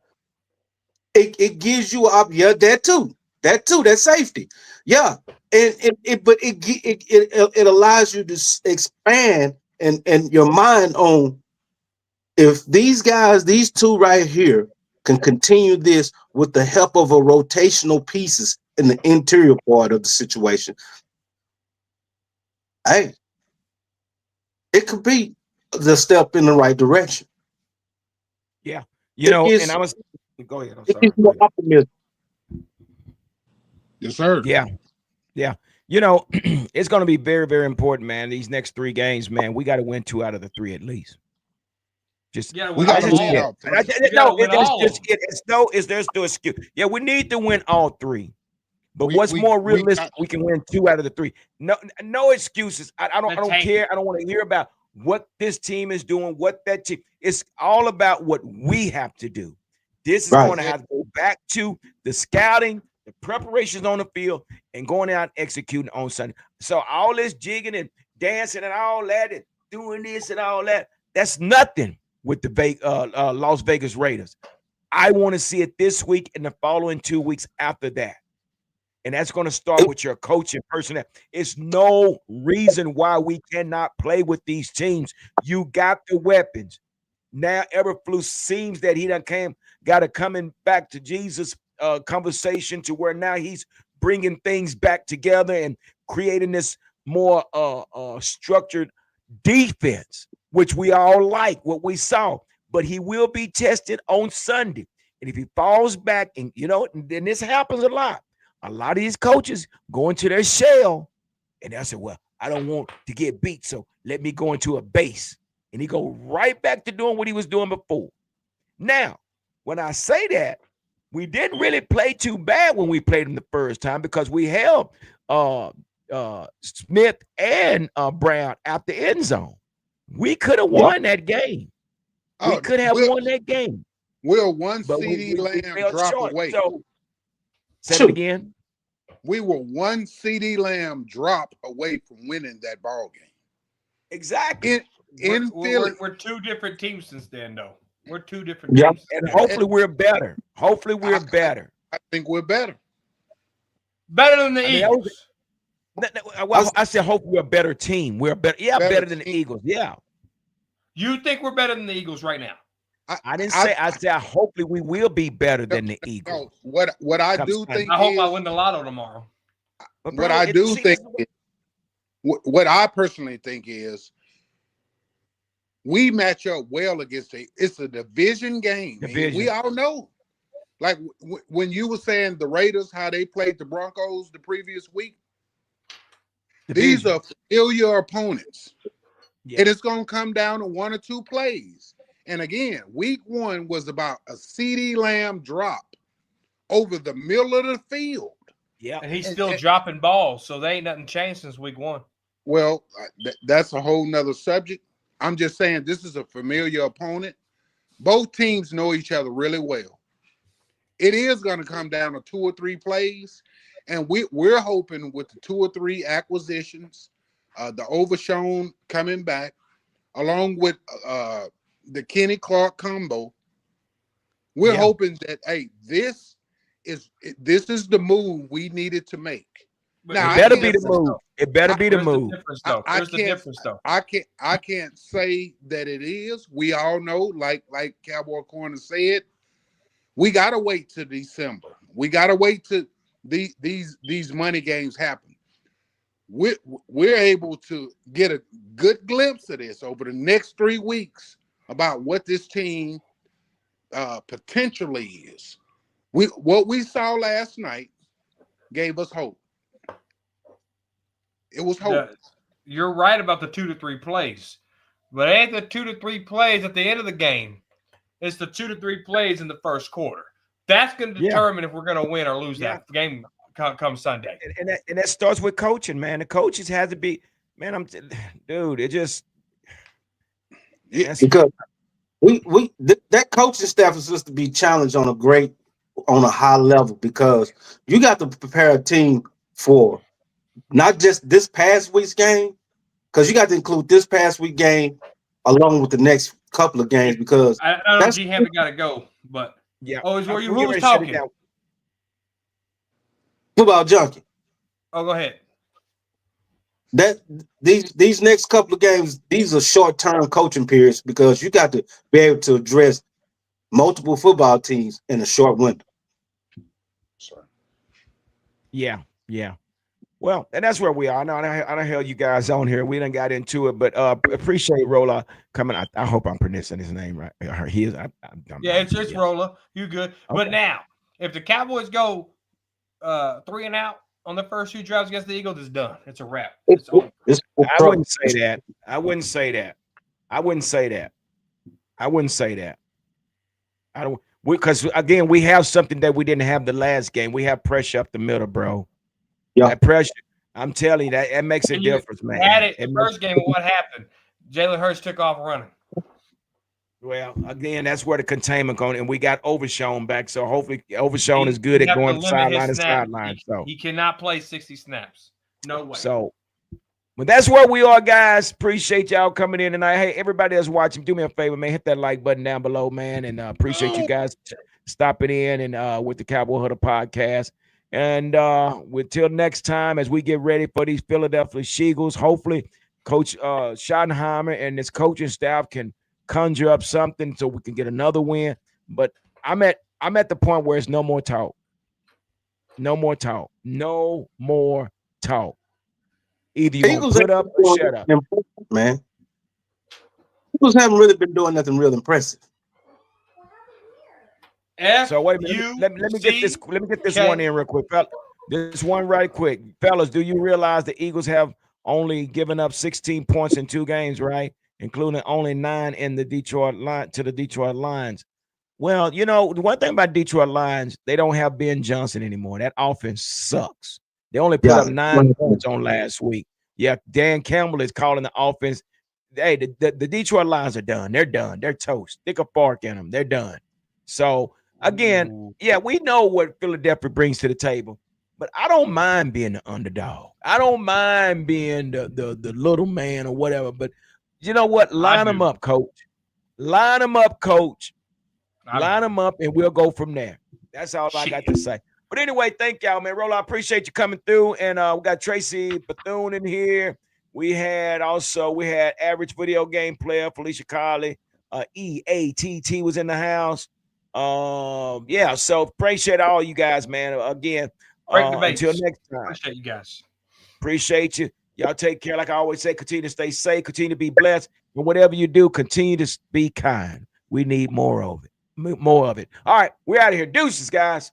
it gives you that too. That safety. Yeah. It allows you to expand and your mind on, if these guys, these 2 right here, can continue this with the help of a rotational pieces in the interior part of the situation, hey, it could be the step in the right direction. Yeah. And I was go ahead. I'm sorry. It's more optimism. Yes, sir. Yeah. It's going to be very, very important, man. These next 3 games, man, we got to win 2 out of the 3 at least. There's no excuse. Yeah, we need to win all 3. But what's more realistic? We can win 2 out of the 3. No excuses. I don't care. I don't want to hear about what this team is doing, what that team. It's all about what we have to do. This is going to have to go back to the scouting, the preparations on the field, and going out and executing on Sunday. So all this jigging and dancing and all that and doing this and all that, that's nothing with the Las Vegas Raiders. I want to see it this week and the following 2 weeks after that. And that's going to start with your coach and personnel. It's no reason why we cannot play with these teams. You got the weapons. Now Eberflus seems that he got a coming back to Jesus conversation to where now he's bringing things back together and creating this more structured defense, which we all like what we saw. But he will be tested on Sunday. And if he falls back, and then this happens a lot. A lot of these coaches go into their shell and they'll say, well, I don't want to get beat, so let me go into a base. And he go right back to doing what he was doing before. Now, when I say that, we didn't really play too bad when we played them the first time because we held Smith and Brown out the end zone. We could have Yep. won that game. We Oh, could have won that game, we're one but CD we Lamb fell drop short. away. So, say it Shoot. again. We were one CD Lamb drop away from winning that ball game. Exactly. In Philly. We're two different teams since then, though. We're two different Yep. teams. And hopefully we're better. Hopefully we're better. I think we're better. Better than the I mean, Eagles. I said hopefully we're a better team. We're better. Yeah, better than the team. Eagles. Yeah. You think we're better than the Eagles right now? I didn't say. I said hopefully we will be better than the Eagles. No, what I Come do Sunday. think I hope is, I win the lotto tomorrow. But bro, what I do see, think is, what I personally think is, we match up well against it's a division game. man. Division. We all know. Like when you were saying the Raiders, how they played the Broncos the previous week, these are familiar opponents. Yeah. And it's going to come down to one or two plays. And again, week one was about a CD Lamb drop over the middle of the field. Yeah. And he's still dropping balls, so they ain't nothing changed since week one. Well, that's a whole nother subject. I'm just saying this is a familiar opponent. Both teams know each other really well. It is going to come down to 2 or 3 plays, and we're hoping with the 2 or 3 acquisitions, the Overshown coming back, along with the Kenny Clark combo, we're hoping that this is the move we needed to make. But Now, It better be the move. It better be the Where's move. the difference, though? Where's the difference, though? I can't say that it is. We all know, like Cowboy Corner said, we gotta wait till December. We gotta wait till these money games happen. We're able to get a good glimpse of this over the next 3 weeks about what this team potentially is. What we saw last night gave us hope. It was hope. You're right about the 2 to 3 plays, but it ain't the 2 to 3 plays at the end of the game. It's the 2 to 3 plays in the first quarter. That's going to determine if we're going to win or lose that game come Sunday. And that starts with coaching, man. The coaches has to be, man. Dude. It just because that coaching staff is supposed to be challenged on a high level, because you got to prepare a team for not just this past week's game, because you got to include this past week game along with the next couple of games, because I know G Hammond got to go, but who was talking? Football junkie. Oh, go ahead. That these next couple of games, these are short-term coaching periods, because you got to be able to address multiple football teams in a short window. Yeah. Well, and that's where we are. I don't held you guys on here. We done got into it, but appreciate Rolla coming. I hope I'm pronouncing his name right. He is. It's Rolla. You good? Okay. But now, if the Cowboys go 3 and out on the first 2 drives against the Eagles, it's done. It's a wrap. I wouldn't say that. I wouldn't say that. I don't. Because again, we have something that we didn't have the last game. We have pressure up the middle, bro. Yeah, that pressure. I'm telling you, that makes a difference, man. Had it the first game. What happened? Jalen Hurts took off running. Well, again, that's where the containment going, and we got Overshown back. So hopefully, Overshown is good at going sideline to sideline. So he cannot play 60 snaps. No way. So, but that's where we are, guys. Appreciate y'all coming in tonight. Hey, everybody that's watching, do me a favor, man. Hit that like button down below, man, and appreciate you guys stopping in and with the Cowboy Huddle podcast. And until next time, as we get ready for these Philadelphia Eagles, hopefully Coach Schottenheimer and his coaching staff can conjure up something so we can get another win. But I'm at the point where it's no more talk. No more talk. No more talk. Either you gonna put up or shut up. Man. Eagles haven't really been doing nothing real impressive. So wait a minute. Let me get this. Let me get this one in real quick, fella. This one right quick, fellas. Do you realize the Eagles have only given up 16 points in 2 games, right? Including only 9 in the Detroit line to the Detroit Lions. Well, you know, the one thing about Detroit Lions, they don't have Ben Johnson anymore. That offense sucks. They only put Yeah. up 9 points on last week. Yeah, Dan Campbell is calling the offense. Hey, the Detroit Lions are done. They're done. They're toast. Stick a fork in them. They're done. So again, Ooh. yeah, we know what Philadelphia brings to the table, but I don't mind being the underdog. I don't mind being the little man or whatever. But you know what? I Line them do. up, coach. Line them up, coach. I Line do. them up, and we'll go from there. That's all I got to Shit. say. But anyway, thank y'all, man. Rolo, I appreciate you coming through. And we got Tracy Bethune in here. We had average video game player Felicia Carley. EATT was in the house. Yeah, so appreciate all you guys, man. Again, Great until debates. next time. Appreciate you guys. Appreciate you. Y'all take care. Like I always say, continue to stay safe, continue to be blessed. And whatever you do, continue to be kind. We need more of it. More of it. All right, we're out of here. Deuces, guys.